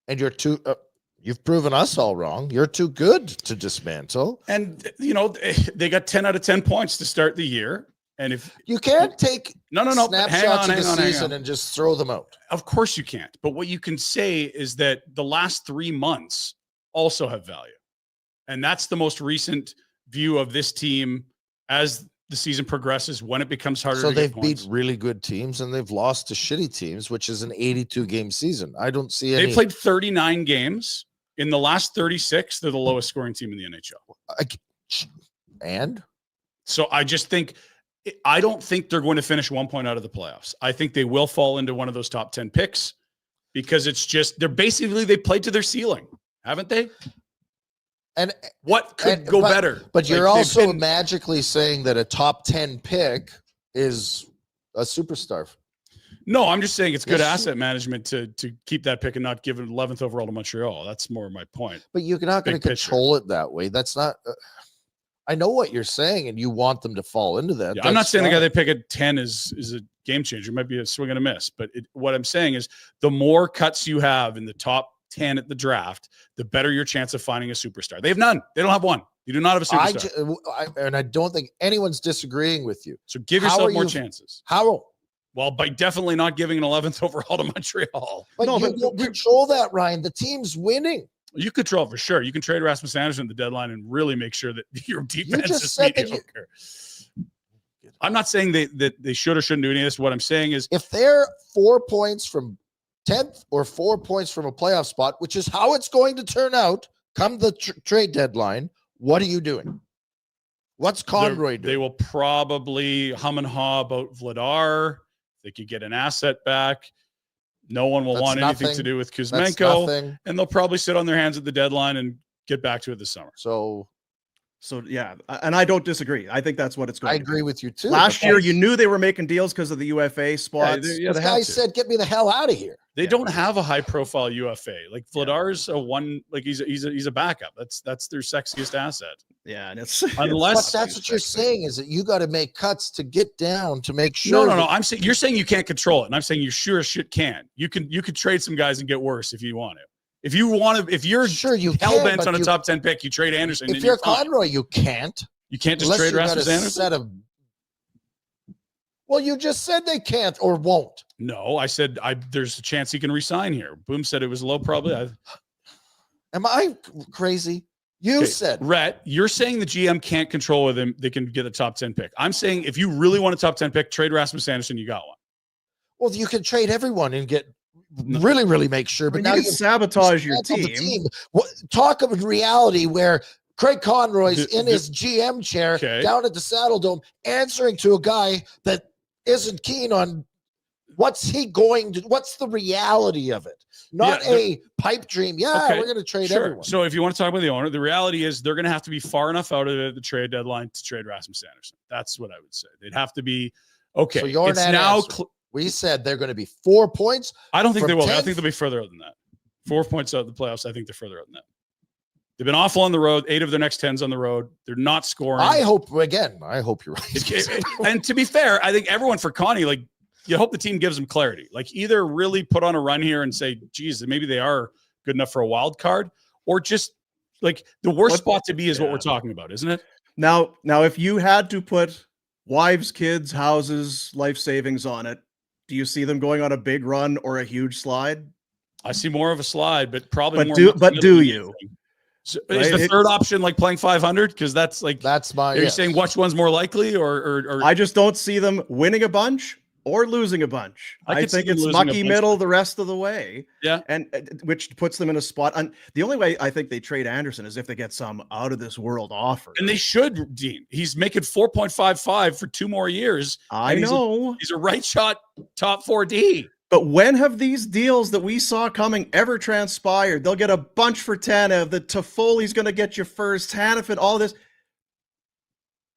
and you're too You've proven us all wrong. You're too good to dismantle. And they got 10 out of 10 points to start the year. And if you can't take no, snapshots of the season and just throw them out. Of course you can't. But what you can say is that the last 3 months also have value. And that's the most recent view of this team as the season progresses, when it becomes harder. So they've beat really good teams and they've lost to shitty teams, which is an 82 game season. I don't see any. They played 39 games. In the last 36, they're the lowest scoring team in the NHL. And so I don't think they're going to finish 1 point out of the playoffs. I think they will fall into one of those top 10 picks because they played to their ceiling, haven't they? And what could go better? But you're also magically saying that a top 10 pick is a superstar. No, I'm just saying it's good asset management to keep that pick and not give it 11th overall to Montreal. That's more my point. But you're not going to control it that way. That's not. I know what you're saying, and you want them to fall into that. Yeah, I'm not saying the guy they pick at 10 is a game changer. It might be a swing and a miss. But what I'm saying is the more cuts you have in the top 10 at the draft, the better your chance of finding a superstar. They have none. They don't have one. You do not have a superstar. And I don't think anyone's disagreeing with you. So give yourself more chances. How? Well, by definitely not giving an 11th overall to Montreal. But you don't control that, Ryan. The team's winning. You control for sure. You can trade Rasmus Andersson at the deadline and really make sure that your defense is mediocre. I'm not saying that they should or shouldn't do any of this. What I'm saying is if they're 4 points from 10th or 4 points from a playoff spot, which is how it's going to turn out come the trade deadline, what are you doing? What's Conroy doing? They will probably hum and haw about Vladar. They could get an asset back. No one will want anything to do with Kuzmenko. And they'll probably sit on their hands at the deadline and get back to it this summer. So yeah, and I don't disagree. I think that's what it's going to be. I agree with you too. Last year, you knew they were making deals because of the UFA spots. The guy said, "Get me the hell out of here." They don't have a high-profile UFA. Like Vladar's he's a backup. That's their sexiest asset. Yeah, and it's unless that's what you're saying is that you got to make cuts to get down to make sure. No. I'm saying you're saying you can't control it, and I'm saying you sure as shit can. You could trade some guys and get worse if you want to. If you're sure you hell bent on a top 10 pick, you trade Andersson. If you're Conroy, you can't. You can't just trade Rasmus Andersson. Well, you just said they can't or won't. No, I said there's a chance he can resign here. Boom said it was low probability. Am I crazy? You said. Rhett, you're saying the GM can't control with him. They can get a top 10 pick. I'm saying if you really want a top 10 pick, trade Rasmus Andersson. You got one. Well, you can trade everyone and get really make sure. But now you can sabotage your team. Talk of reality where Craig Conroy's in his GM chair down at the Saddle Dome answering to a guy that isn't keen on what's the reality of it. Not a pipe dream. Yeah, we're going to trade everyone. So if you want to talk about the owner, the reality is they're going to have to be far enough out of it at the trade deadline to trade Rasmus Andersson. That's what I would say. They'd have to be okay. So you're now we said they're going to be 4 points. I don't think they will. 10th? I think they'll be further out than that. 4 points out of the playoffs. I think they're further out than that. They've been awful on the road. 8 of their next 10's on the road. They're not scoring. I hope you're right. And to be fair, I think everyone for Connie, like, you hope the team gives them clarity. Like, either really put on a run here and say, geez, maybe they are good enough for a wild card, or just like the worst spot to be is what we're talking about, isn't it? Now, if you had to put wives, kids, houses, life savings on it, do you see them going on a big run or a huge slide? I see more of a slide, but probably more. Do you? So is the third option like playing 500? Because that's my. Are you saying which one's more likely, or I just don't see them winning a bunch or losing a bunch. I think it's mucky middle the rest of the way. Yeah, and which puts them in a spot. And the only way I think they trade Andersson is if they get some out of this world offer. And they should, Dean. He's making 4.55 for 2 more years. I know he's a right shot top 4D. But when have these deals that we saw coming ever transpired? They'll get a bunch for Tanev. The Toffoli's going to get you first. Hanifin, all this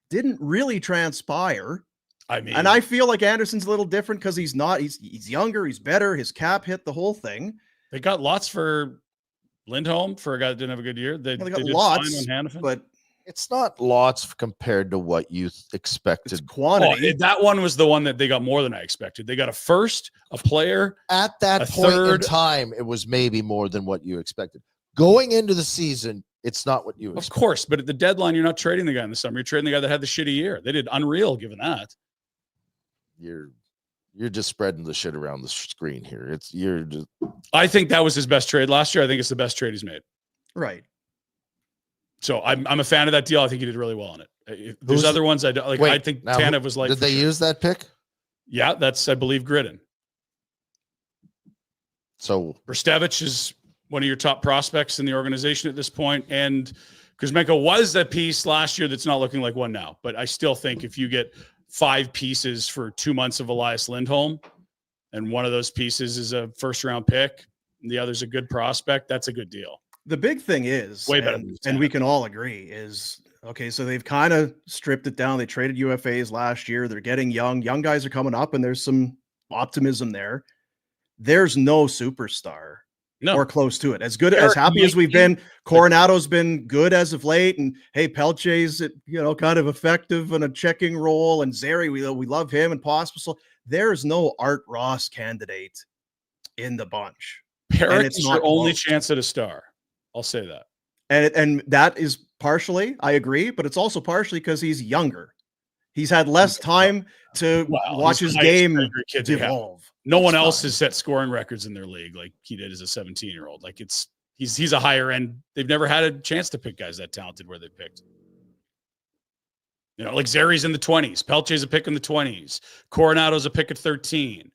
didn't really transpire. I mean, and I feel like Andersson's a little different because he's younger, he's better. His cap hit the whole thing. They got lots for Lindholm for a guy that didn't have a good year. They got lots, on Hanifin, but it's not lots compared to what you expected. It's quantity. That one was the one that they got more than I expected. They got a first, a player. At that point in time, it was maybe more than what you expected. Going into the season, it's not what you Of expect. course, but at the deadline, you're not trading the guy in the summer. You're trading the guy that had the shitty year. They did unreal given that. You're just spreading the shit around the screen here. I think that was his best trade last year. I think it's the best trade he's made. Right. So I'm a fan of that deal. I think he did really well on it. There's other ones I don't like. I think Tanev was like. Did they use that pick? Yeah, that's, I believe, Gridden. So Rstevich is one of your top prospects in the organization at this point, and Kuzmenko was a piece last year that's not looking like one now. But I still think if you get 5 pieces for 2 months of Elias Lindholm, and one of those pieces is a first-round pick, and the other's a good prospect, that's a good deal. The big thing is, way better, and we can all agree, is okay. So they've kind of stripped it down. They traded UFAs last year. They're getting young guys are coming up, and there's some optimism there. There's no superstar or close to it. As good, as happy as we've been, Coronado's been good as of late, and hey, Pelche's kind of effective in a checking role, and Zary, we love him, and Pospisil. There's no Art Ross candidate in the bunch. Perrick is your only chance at a star. I'll say that. And that is partially, I agree, but it's also partially because he's younger. He's had less time to watch his game evolve. No one else has set scoring records in their league like he did as a 17-year-old. Like he's a higher end. They've never had a chance to pick guys that talented where they picked. Like Zary's in the 20s. Pelche's a pick in the 20s. Coronado's a pick at 13.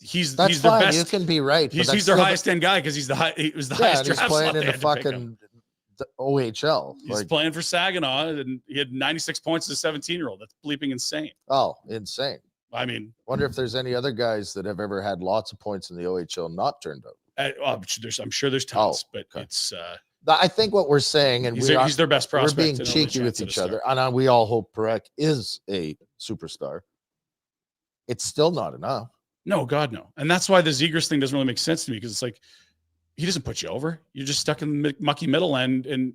He's fine. the best. You can be right. He's their highest end guy because he was the highest draft slot. He's playing in the fucking OHL. He's playing for Saginaw, and he had 96 points as a 17-year-old. That's bleeping insane. Oh, insane. I mean, wonder if there's any other guys that have ever had lots of points in the OHL not turned out. I'm sure there's tons, but okay. It's. I think what we're saying, and he's their best prospect. We're being cheeky with each other, and we all hope Perrick is a superstar. It's still not enough. No, God, no. And that's why the Zegras thing doesn't really make sense to me, because it's like he doesn't put you over. You're just stuck in the mucky middle end.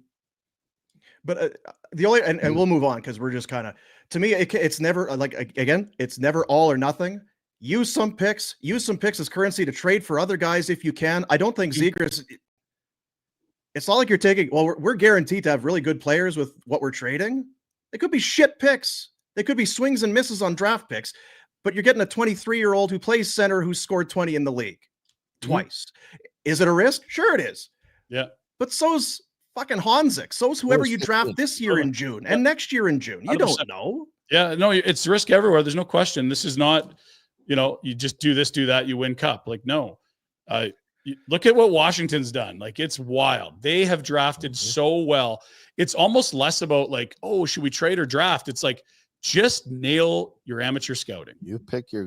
But the only and we'll move on because we're just kind of, to me, it's never it's never all or nothing. Use some picks as currency to trade for other guys if you can. I don't think Zegras. It's not like you're taking. Well, we're guaranteed to have really good players with what we're trading. They could be shit picks. They could be swings and misses on draft picks. But you're getting a 23-year-old who plays center who scored 20 in the league twice. Is it a risk? Sure it is. Yeah. But so's fucking Honzik. So's whoever you draft this year in June and next year in June. You 100%. Don't know. Yeah, no, it's risk everywhere. There's no question. This is not, you just do this, do that, you win cup. Like, no. Look at what Washington's done. Like, it's wild. They have drafted so well. It's almost less about like, oh, should we trade or draft? It's like, just nail your amateur scouting.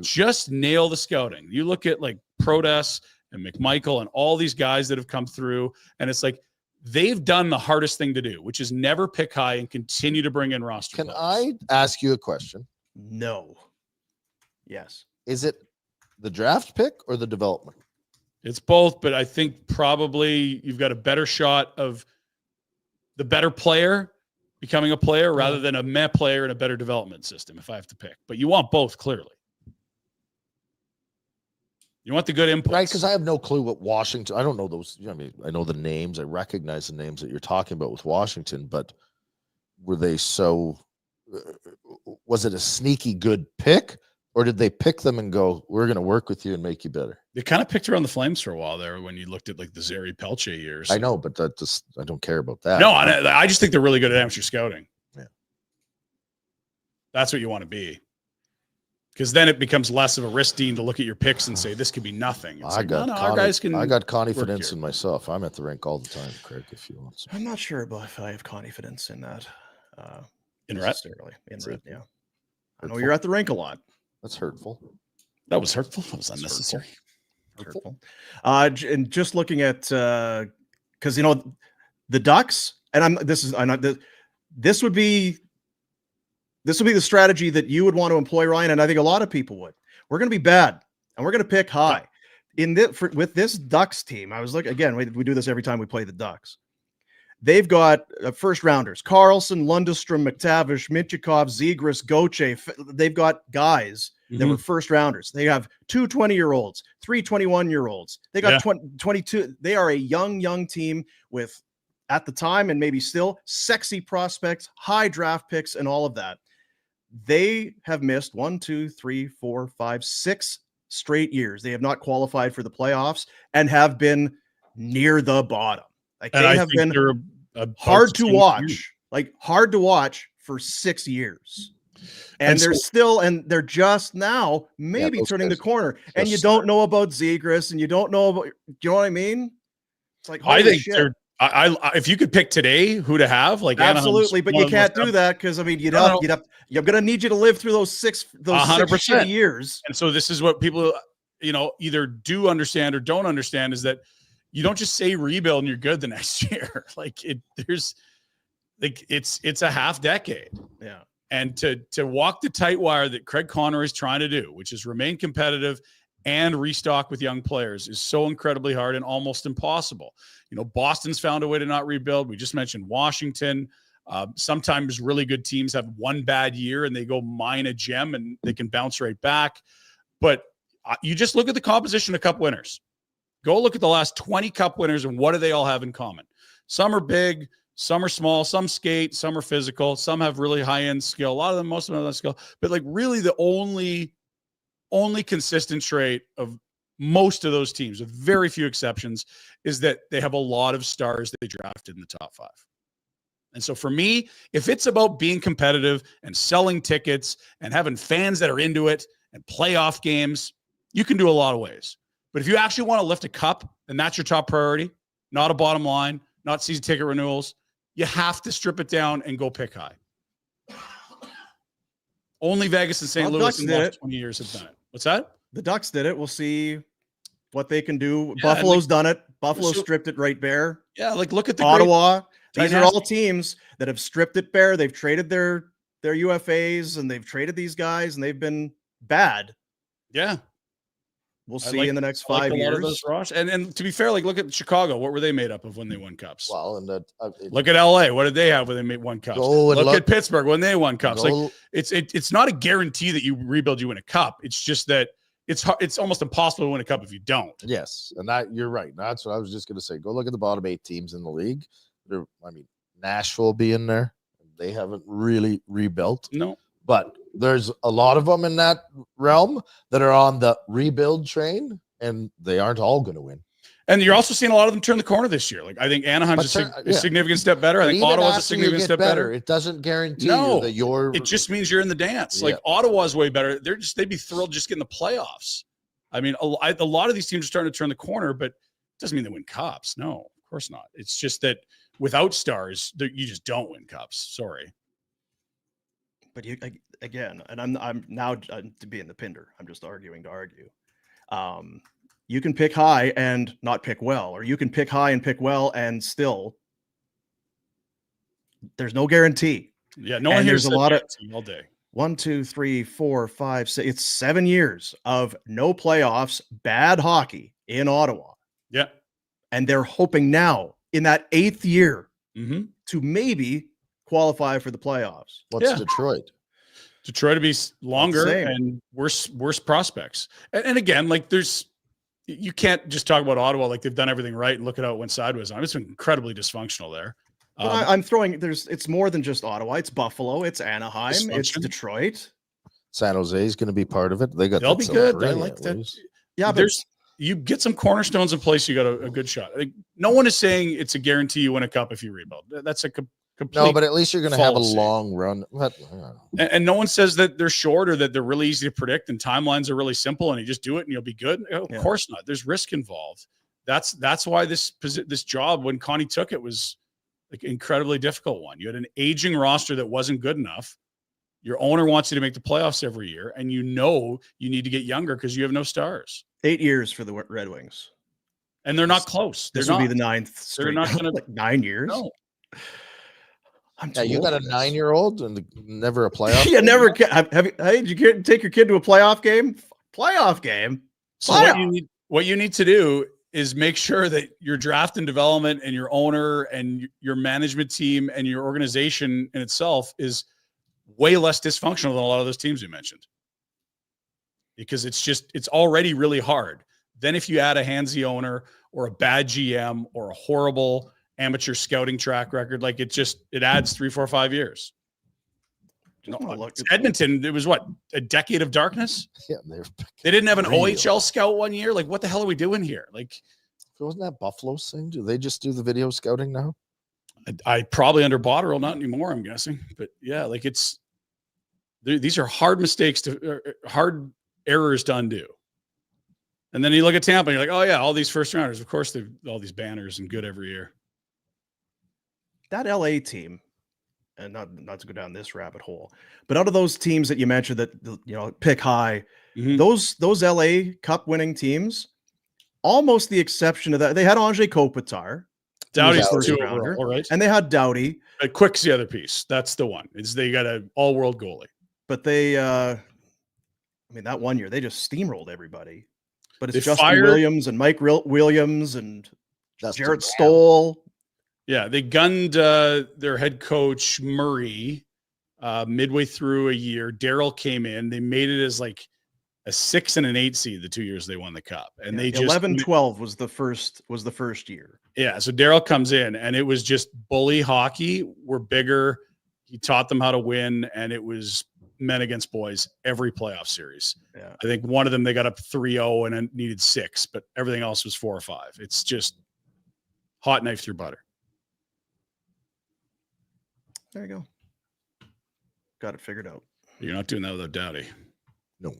Just nail the scouting. You look at like Prodas and McMichael and all these guys that have come through, and it's like they've done the hardest thing to do, which is never pick high and continue to bring in roster Can players. I ask you a question? No. Yes. Is it the draft pick or the development? It's both, but I think probably you've got a better shot of the better player becoming a player rather than a meh player in a better development system, if I have to pick. But you want both, clearly. You want the good inputs. Right, because I have no clue what Washington, I don't know those, I know the names, I recognize the names that you're talking about with Washington, but were they was it a sneaky good pick, or did they pick them and go, we're going to work with you and make you better? They kind of picked around the Flames for a while there when you looked at like the Zary Pelche years. I know, but I don't care about that. No, I just think they're really good at amateur scouting. Yeah. That's what you want to be. Because then it becomes less of a risk, Dean, to look at your picks and say, this could be nothing. It's I got confidence in here. myself. I'm at the rink all the time, Craig, if you want. I'm not sure about if I have confidence in that. In Rhett? In Rhett, yeah. I know you're at the rink a lot. That's hurtful. That was hurtful. That was unnecessary. Hurtful. And just looking at because the Ducks, and this would be the strategy that you would want to employ, Ryan, and I think a lot of people would. We're going to be bad, and we're going to pick high. With this Ducks team, I was looking again. We do this every time we play the Ducks. They've got first rounders: Carlson, Lundestrom, McTavish, Minchikov, Zegras, Goche. They've got guys that were first rounders. They have 2 20-year-olds, 3 21-year-olds. They got 22. They are a young team with, at the time and maybe still, sexy prospects, high draft picks, and all of that. They have missed 1, 2, 3, 4, 5, 6 straight years. They have not qualified for the playoffs and have been near the bottom. Like, they have been hard to watch, hard to watch for 6 years. And they're just now maybe turning the corner. And you don't know about Zegras, and you don't know about, you know what I mean? It's like, holy shit. If you could pick today who to have, like, absolutely, but you can't do that, because I mean, I'm gonna need you to live through those 6 shitty years. And so this is what people, either do understand or don't understand, is that you don't just say rebuild and you're good the next year. It's a half decade. Yeah. And to walk the tight wire that Craig Conroy is trying to do, which is remain competitive and restock with young players, is so incredibly hard and almost impossible. Boston's found a way to not rebuild. We just mentioned Washington. Sometimes really good teams have one bad year and they go mine a gem and they can bounce right back. But you just look at the composition of cup winners. Go look at the last 20 cup winners and what do they all have in common? Some are big, some are small, some skate, some are physical, some have really high-end skill. A lot of them, most of them have skill. But really the only consistent trait of most of those teams, with very few exceptions, is that they have a lot of stars they drafted in the top 5. And so for me, if it's about being competitive and selling tickets and having fans that are into it and playoff games, you can do a lot of ways. But if you actually want to lift a cup and that's your top priority, not a bottom line, not season ticket renewals, you have to strip it down and go pick high. Only Vegas and St. Louis in the last 20 years have done it. What's that? The Ducks did it. We'll see what they can do. Yeah, Buffalo's done it. Buffalo stripped it right bare. Yeah, look at the Ottawa. These are all teams that have stripped it bare. They've traded their UFAs and they've traded these guys and they've been bad. Yeah. We'll see in the next 5 years. And to be fair, look at Chicago. What were they made up of when they won cups? Well, and look at LA. What did they have when they won cups? Look at Pittsburgh when they won cups. It's not a guarantee that you rebuild, you win a cup. It's just that it's almost impossible to win a cup if you don't. Yes, and that you're right. That's what I was just going to say. Go look at the bottom 8 teams in the league. Nashville be in there. They haven't really rebuilt. No. But there's a lot of them in that realm that are on the rebuild train, and they aren't all going to win. And you're also seeing a lot of them turn the corner this year. I think Anaheim's a signigitant step better. I think Ottawa's a significant step better. It doesn't guarantee you that you're. It just means you're in the dance. Ottawa's way better. They'd be thrilled just getting the playoffs. I mean, a lot of these teams are starting to turn the corner, but it doesn't mean they win cups. No, of course not. It's just that without stars, you just don't win cups. Sorry. But again, and I'm now to be in the Pinder. I'm just arguing to argue. You can pick high and not pick well, or you can pick high and pick well, and still there's no guarantee. Yeah, no one hears a lot of all day. 1, 2, 3, 4, 5, 6. It's 7 years of no playoffs, bad hockey in Ottawa. Yeah, and they're hoping now in that 8th year to maybe qualify for the playoffs. What's Detroit? Detroit to be longer and worse prospects. And again, you can't just talk about Ottawa like they've done everything right and look at how it went sideways. It's been incredibly dysfunctional there. I'm throwing it's more than just Ottawa. It's Buffalo, it's Anaheim, it's Detroit. San Jose is going to be part of it. They'll be good. I like that. Yeah, but you get some cornerstones in place, you got a good shot. No one is saying it's a guarantee you win a cup if you rebuild. That's a complete but at least you're going to have a long run. And no one says that they're short or that they're really easy to predict and timelines are really simple and you just do it and you'll be good. Of course not. There's risk involved. That's why this job, when Connie took it, was incredibly difficult one. You had an aging roster that wasn't good enough. Your owner wants you to make the playoffs every year, and you need to get younger because you have no stars. 8 years for the Red Wings. And they're not close. This will be the 9th straight. They're not going to 9 years. No. You got a 9-year-old and never a playoff. You never did you take your kid to a playoff game? Playoff game. So what you need to do is make sure that your draft and development and your owner and your management team and your organization in itself is way less dysfunctional than a lot of those teams you mentioned. because it's already really hard. Then if you add a handsy owner or a bad GM or a horrible amateur scouting track record, like it adds 3, 4, 5 years. Edmonton, it was what, a decade of darkness? Yeah, they didn't have an OHL scout one year. Like, what the hell are we doing here? Like, wasn't that Buffalo's thing? Do they just do the video scouting now? I probably under Botterill, not anymore, I'm guessing. But yeah, like these are hard mistakes hard errors to undo. And then you look at Tampa and you're like, oh yeah, all these first rounders, of course they've all these banners and good every year. That LA team, and not to go down this rabbit hole, but out of those teams that you mentioned that, pick high, those LA Cup winning teams, almost the exception of that, they had Anze Kopitar. Doughty's the 2 overall, all right. And they had Doughty. Quick's the other piece. That's the one. They got an all-world goalie. But they, that one year, they just steamrolled everybody. But it's Justin Williams and Mike Williams and Jarrett Stoll. Yeah, they gunned their head coach, Murray, midway through a year. Darryl came in. They made it as like a 6 and an 8 seed the 2 years they won the cup. And they 11-12 was the first year. Yeah, so Darryl comes in and it was just bully hockey. We're bigger. He taught them how to win, and it was men against boys every playoff series. Yeah. I think one of them they got up 3-0 and it needed 6, but everything else was 4 or 5. It's just hot knife through butter. There you go. Got it figured out. You're not doing that without Doughty. No.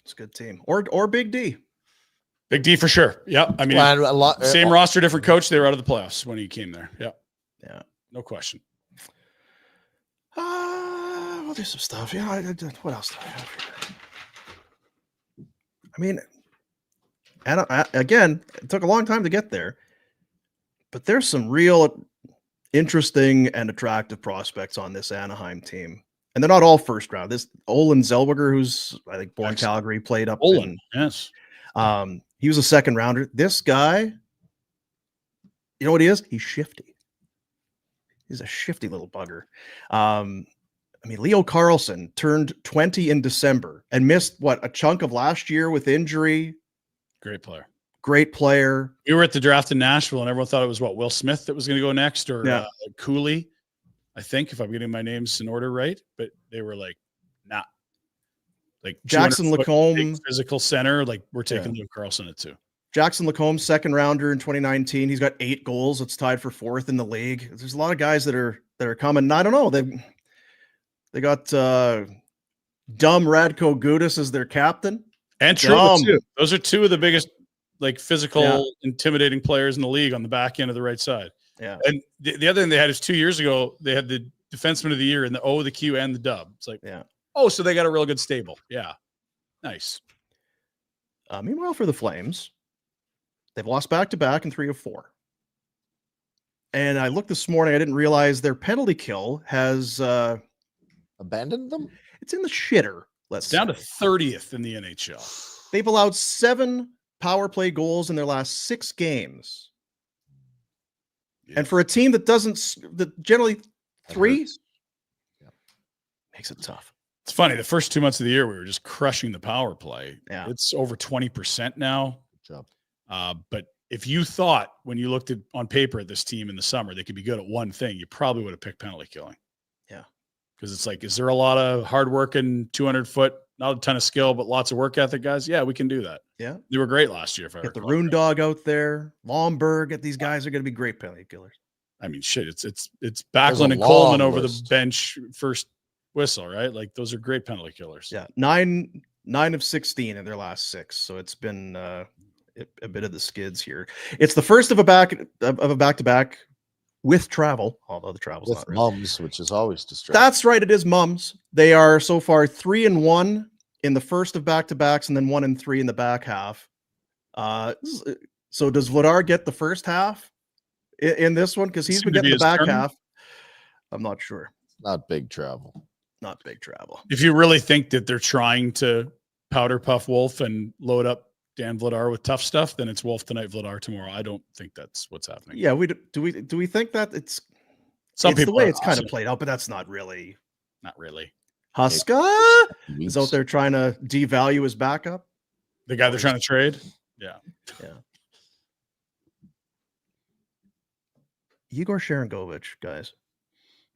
It's a good team. Or Big D. Big D for sure. Yeah. I mean, same roster, different coach. They were out of the playoffs when he came there. Yeah. Yeah. No question. We'll do some stuff. Yeah. What else do I have here? I mean, and again, it took a long time to get there, but there's some real interesting and attractive prospects on this Anaheim team. And they're not all first round. This Olin Zellweger, who's I think born Calgary, played up. Olin, yes. He was a second rounder. This guy, you know what he is? He's shifty. He's a shifty little bugger. Leo Carlson turned 20 in December and missed a chunk of last year with injury. Great player. Great player. We were at the draft in Nashville and everyone thought it was Will Smith that was going to go next, or Cooley, I think, if I'm getting my names in order right. But they were like, nah. Like Jackson Lacombe, physical center. Like, we're taking Leo Carlson at 2. Jackson Lacombe, second rounder in 2019. He's got 8 goals. It's tied for 4th in the league. There's a lot of guys that are coming. I don't know. They got dumb Radko Gudas as their captain. And Trouba too. Those are 2 of the biggest physical, intimidating players in the league on the back end of the right side. Yeah. And the other thing they had is 2 years ago, they had the defenseman of the year in the O, the Q, and the dub. It's like, oh, so they got a real good stable. Yeah. Nice. Meanwhile, for the Flames, they've lost back-to-back in 3 of 4. And I looked this morning, I didn't realize their penalty kill has abandoned them. It's in the shitter. It's down to 30th in the NHL. They've allowed 7 power play goals in their last 6 games. Yeah. And for a team that generally 3 makes it tough. It's funny. The first 2 months of the year, we were just crushing the power play. Yeah. It's over 20% now. Good job. But if you thought when you looked on paper at this team in the summer, they could be good at one thing, you probably would have picked penalty killing. Yeah. Because it's like, is there a lot of hard-working 200-foot, not a ton of skill, but lots of work ethic guys? Yeah, we can do that. Yeah. They were great last year. Get the Rune Dog out there, Lomberg. These guys are going to be great penalty killers. I mean, shit, it's Backlund and Coleman over the bench first whistle, right? Like, those are great penalty killers. Yeah. 9 of 16 in their last 6. So it's been a bit of the skids here. It's the first of a back-to-back with travel, although the travel's with not really. mums, which is always distracting. That's right. It is mums. They are so far 3-1 in the first of back-to-backs, and then 1-3 in the back half. So does Vladar get the first half in this one? Because he's been getting the back half. I'm not sure. Not big travel. Not big travel. If you really think that they're trying to powder puff Wolf and load up Dan Vladar with tough stuff, then it's Wolf tonight, Vladar tomorrow. I don't think that's what's happening. Yeah, do we think that it's some people the way it's kind of played out, but that's not really. Not really. Huska is out there trying to devalue his backup. The guy they're trying to trade. Yeah. Yegor Sharangovich, guys.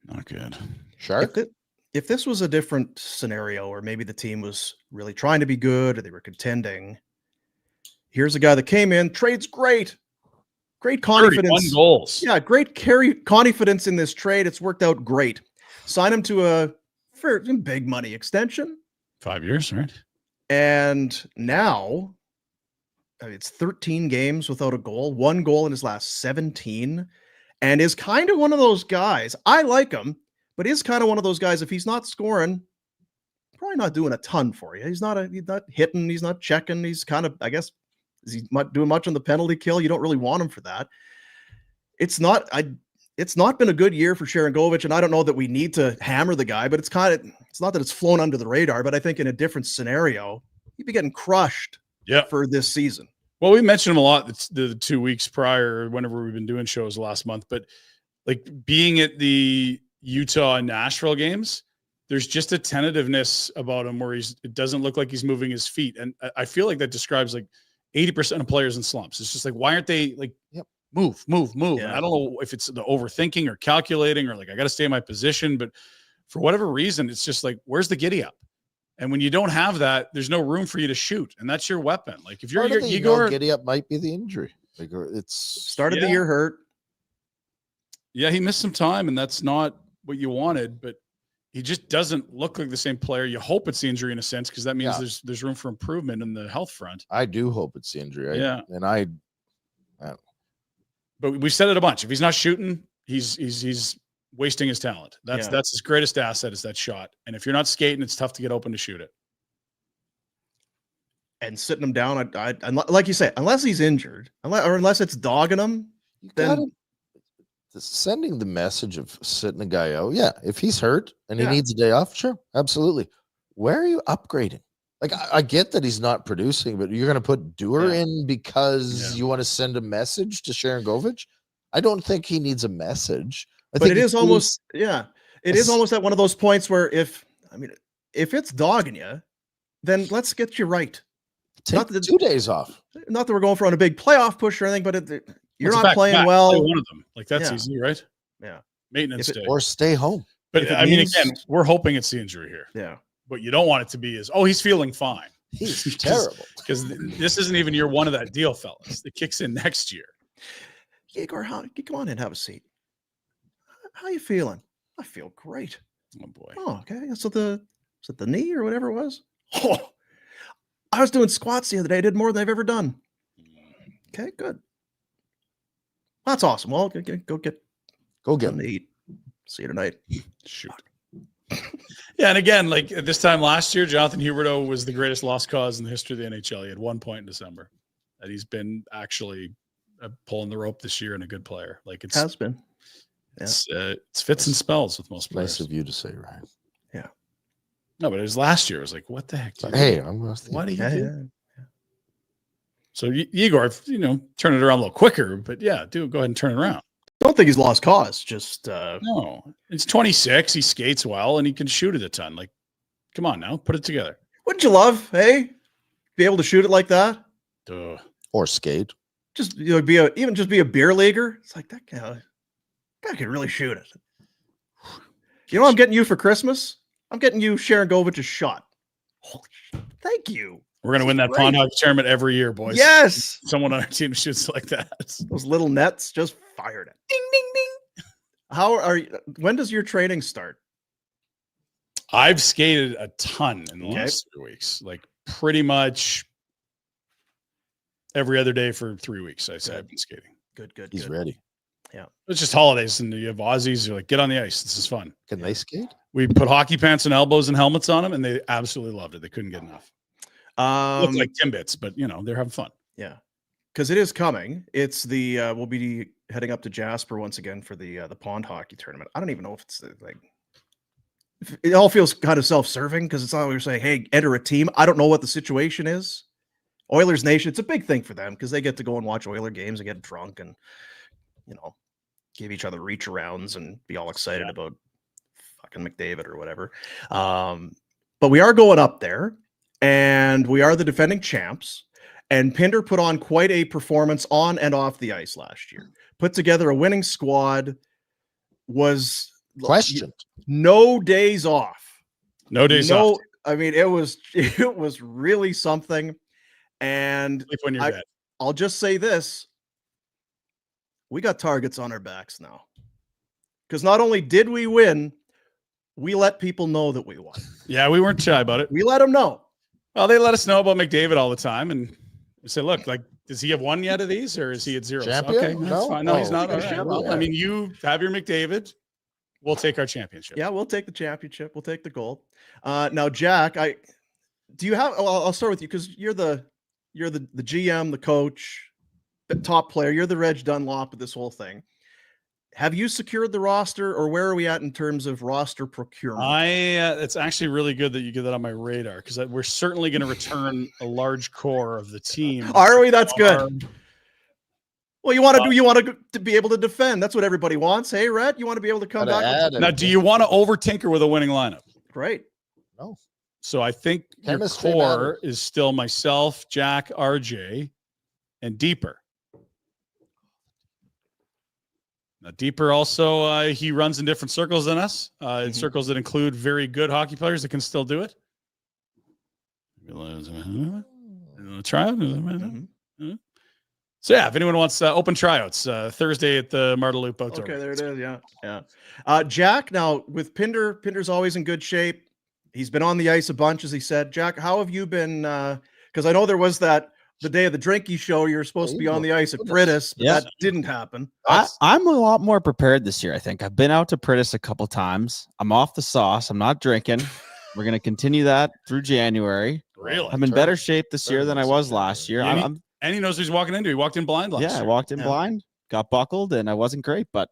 Not good. Shark. If this was a different scenario, or maybe the team was really trying to be good, or they were contending, here's a guy that came in, trades great confidence. 31 goals. Yeah, great confidence in this trade. It's worked out great. Sign him to a big money extension. 5 years, right? And now it's 13 games without a goal, 1 goal in his last 17, and is kind of one of those guys. I like him, but is kind of one of those guys. If he's not scoring, probably not doing a ton for you. He's not hitting, he's not checking. He's kind of, I guess, is he doing much on the penalty kill? You don't really want him for that. It's not been a good year for Sharangovich, and I don't know that we need to hammer the guy, but it's not that it's flown under the radar, but I think in a different scenario, he'd be getting crushed for this season. Well, we mentioned him a lot the 2 weeks prior, whenever we've been doing shows last month, but like being at the Utah and Nashville games, there's just a tentativeness about him where it doesn't look like he's moving his feet. And I feel like that describes like 80% of players in slumps. It's just like, why aren't they like, move? Yeah. And I don't know if it's the overthinking or calculating or like, I got to stay in my position, but for whatever reason, it's just like, where's the giddy up? And when you don't have that, there's no room for you to shoot. And that's your weapon. Like if you're Yegor, giddy up might be the injury. Like it's started the year hurt. Yeah. He missed some time and that's not what you wanted, but he just doesn't look like the same player. You hope it's the injury in a sense, because that means there's room for improvement in the health front. I do hope it's the injury. But we've said it a bunch. If he's not shooting, he's wasting his talent. That's his greatest asset, is that shot. And if you're not skating, it's tough to get open to shoot it. And sitting him down, I like you say, unless he's injured, unless it's dogging him, then sending the message of sitting a guy out. Yeah, if he's hurt and he needs a day off, sure, absolutely. Where are you upgrading? Like I get that he's not producing, but you're going to put Dewar in because you want to send a message to Sharangovich? I don't think he needs a message. But it is almost almost at one of those points where if it's dogging you, then let's get you right. Take 2 days off. Not that we're going for on a big playoff push or anything, but you're not playing well. Play one of them. Like that's easy, right? Yeah. Maintenance day. Or stay home. But I mean, again, we're hoping it's the injury here. Yeah. What you don't want it to be is, he's feeling fine. He's terrible. Because this isn't even year one of that deal, fellas. It kicks in next year. Yegor, come on in, have a seat. How you feeling? I feel great. Oh boy. Oh, okay. So is it the knee or whatever it was? Oh, I was doing squats the other day. I did more than I've ever done. Okay, good. That's awesome. Well, go get them to eat. See you tonight. Shoot. Yeah, and again, like at this time last year, Jonathan Huberdeau was the greatest lost cause in the history of the NHL. He had 1 point in December. And he's been actually pulling the rope this year and a good player. Like it has been. It's fits and spells with most players. Nice of you to say, Ryan. Yeah. No, but it was last year. It was like, what the heck? Hey, what do you do? Yeah. So Yegor, turn it around a little quicker, but go ahead and turn it around. Don't think he's lost cause. Just no, it's 26. He skates well and he can shoot it a ton. Like, come on now, put it together. Wouldn't you love, hey, be able to shoot it like that? Duh. Or skate. Just be a beer leaguer. It's like that guy can really shoot it. You know what I'm getting you for Christmas? I'm getting you Sharangovich's shot. Holy shit. Thank you. We're going to win that pond hockey tournament every year, boys. Yes. Someone on our team shoots like that. Those little nets just fired it. Ding, ding, ding. When does your training start? I've skated a ton in the last 3 weeks. Like pretty much every other day for 3 weeks. I say I've been skating. Good. He's ready. Yeah. It's just holidays and you have Aussies. You're like, get on the ice. This is fun. Can they skate? We put hockey pants and elbows and helmets on them and they absolutely loved it. They couldn't get enough. Look like Timbits, but they're having fun. Yeah. Because it is coming. It's we'll be heading up to Jasper once again for the pond hockey tournament. I don't even know if it's it all feels kind of self-serving because it's always saying, hey, enter a team. I don't know what the situation is. Oilers Nation, it's a big thing for them because they get to go and watch Oiler games and get drunk and give each other reach arounds and be all excited about fucking McDavid or whatever. But we are going up there, and we are the defending champs. And Pinder put on quite a performance on and off the ice last year. Put together a winning squad. Was Questioned. No days off. No days off. I mean, it was really something. And When you're dead. I'll just say this. We got targets on our backs now. Because not only did we win, we let people know that we won. Yeah, we weren't shy about it. We let them know. Well, they let us know about McDavid all the time. And we said, look, like, does he have one yet of these, or is he at 0? Champion? Okay, that's No. fine. No, he's not. Oh, All right. sure. Well, Yeah. I mean, you have your McDavid. We'll take our championship. Yeah, we'll take the championship. We'll take the gold. Now, Jack, do you have? Well, I'll start with you because you're the GM, the coach, the top player. You're the Reg Dunlop of this whole thing. Have you secured the roster, or where are we at in terms of roster procurement? It's actually really good that you get that on my radar, because we're certainly going to return a large core of the team. Are we? That's good. Well, you want to be able to defend. That's what everybody wants. Hey, Rhett, you want to be able to come back. Now, do you want to over tinker with a winning lineup? Great. No. So I think Chemistry your core matters. is still myself, Jack, RJ, and Deeper. Now, Deeper also, he runs in different circles than us, in circles that include very good hockey players that can still do it. Try it. So yeah, if anyone wants open tryouts, Thursday at the Marta Loop Outdoor. Okay, there it is. Yeah. Jack, now with Pinder's always in good shape. He's been on the ice a bunch, as he said. Jack, how have you been? Because I know there was the day of the Drinky show, you were supposed to be on the ice at Pritis, but that didn't happen. I'm a lot more prepared this year, I think. I've been out to Pritis a couple times. I'm off the sauce. I'm not drinking. We're going to continue that through January. Really? I'm in better shape this year than I was last year. And he knows who he's walking into. He walked in blind last year. I walked in blind, got buckled, and I wasn't great, but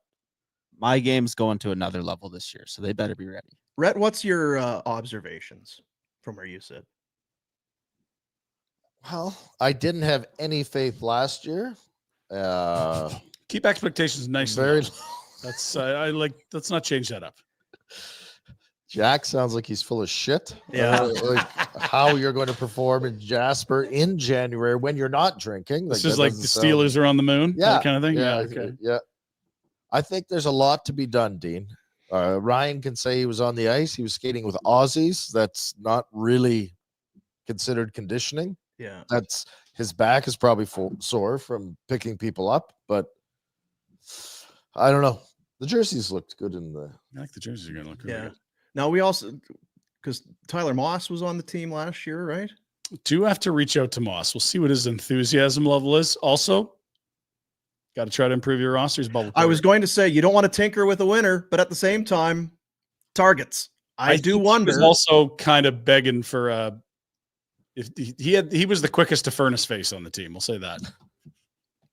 my game's going to another level this year, so they better be ready. Rhett, what's your observations from where you sit? Well, I didn't have any faith last year. Keep expectations nice. Very. That's let's not change that up. Jack sounds like he's full of shit. Yeah. Like how you're going to perform in Jasper in January when you're not drinking. This is like the Steelers are on the moon. Yeah. That kind of thing. Yeah. Okay. Yeah. I think there's a lot to be done, Dean. Ryan can say he was on the ice. He was skating with Aussies. That's not really considered conditioning. Yeah. That's his back is probably sore from picking people up, but I don't know. The jerseys looked good in the. I think the jerseys are going to look really good. Now we also, because Tyler Moss was on the team last year, right? Do have to reach out to Moss. We'll see what his enthusiasm level is. Also, got to try to improve your roster's bubble. I was going to say you don't want to tinker with a winner, but at the same time, targets. I do wonder. He was also kind of begging for if he was the quickest to furnace face on the team. We'll say that.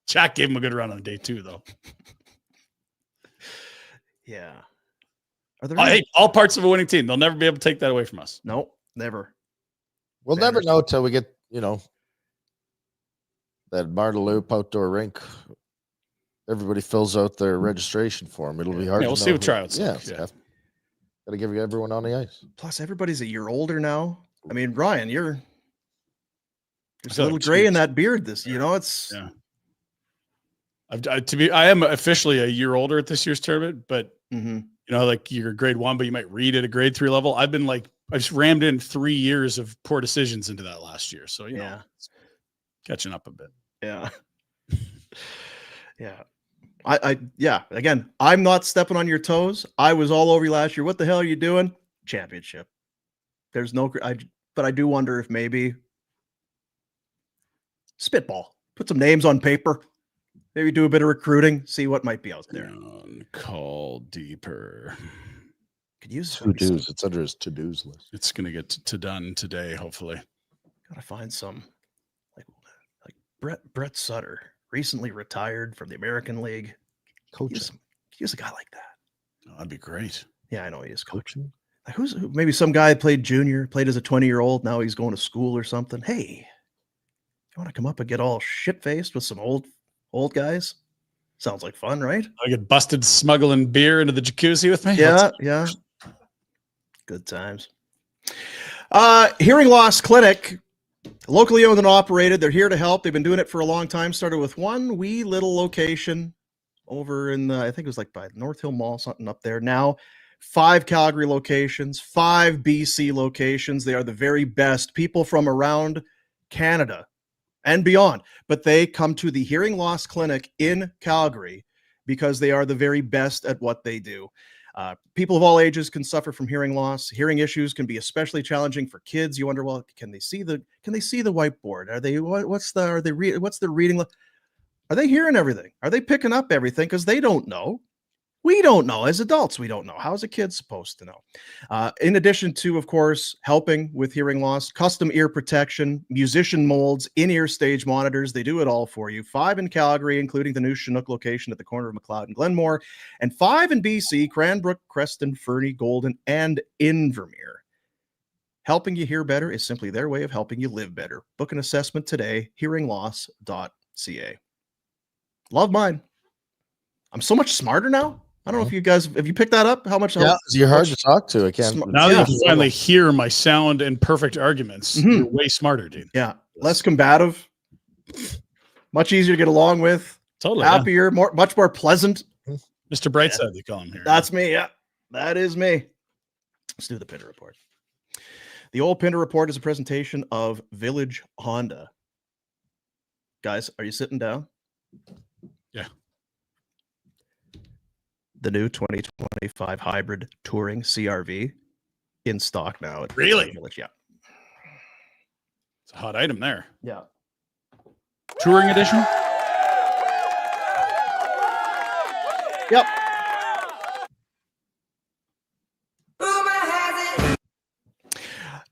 Jack gave him a good run on day 2, though. Yeah. Are there Hey, all parts of a winning team. They'll never be able to take that away from us. No, never. We'll never know till we get, that Marta Loop outdoor rink. Everybody fills out their registration form. It'll be hard. Yeah, we'll see what tryouts. Yeah. Like. Got to give everyone on the ice. Plus, everybody's a year older now. I mean, Ryan, you're a feel little like gray in cheese. that beard. It's Yeah. I am officially a year older at this year's tournament, but like you're grade 1, but you might read at a grade 3 level. I just rammed in 3 years of poor decisions into that last year. So, it's catching up a bit. Yeah. Yeah. Again, I'm not stepping on your toes. I was all over you last year. What the hell are you doing? Championship. There's no, but I do wonder if maybe spitball, put some names on paper, maybe do a bit of recruiting, see what might be out there. Call Deeper. Could use To-dos. It's under his to-dos list. It's going to get to done today, hopefully. Gotta find some like Brett Sutter, recently retired from the American League. Coaching. Use a guy like that. Oh, that'd be great. Yeah, I know he is coaching. Coaching. Like maybe some guy played junior, played as a 20-year-old. Now he's going to school or something. Hey, you want to come up and get all shit-faced with some old guys? Sounds like fun, right? I get busted smuggling beer into the jacuzzi with me. Yeah. Good times. Hearing loss clinic, locally owned and operated. They're here to help. They've been doing it for a long time. Started with one wee little location over in I think it was like by North Hill Mall, something up there. Now 5 Calgary locations, 5 BC locations. They are the very best. People from around Canada and beyond, but they come to the hearing loss clinic in Calgary because they are the very best at what they do. People of all ages can suffer from hearing loss. Hearing issues can be especially challenging for kids. You wonder, well, can they see the whiteboard? Are they what's the reading? Are they hearing everything? Are they picking up everything? Because they don't know. We don't know. As adults, we don't know. How is a kid supposed to know? In addition to, of course, helping with hearing loss, custom ear protection, musician molds, in-ear stage monitors, they do it all for you. 5 in Calgary, including the new Chinook location at the corner of McLeod and Glenmore, and 5 in BC, Cranbrook, Creston, Fernie, Golden, and Invermere. Helping you hear better is simply their way of helping you live better. Book an assessment today, hearingloss.ca. Love mine. I'm so much smarter now. I don't know if you guys, have you picked that up? How much? Yeah, you're hard to talk to. I can't. Now that you can finally hear my sound and perfect arguments, you're way smarter, dude. Yeah. Less combative. Much easier to get along with. Totally. Happier, much more pleasant. Mr. Brightside, they call him here. That's me. Yeah. That is me. Let's do the Pinder Report. The old Pinder Report is a presentation of Village Honda. Guys, are you sitting down? Yeah. The new 2025 hybrid touring CRV in stock now. Really? Village. Yeah. It's a hot item there. Yeah. Touring edition? Yep.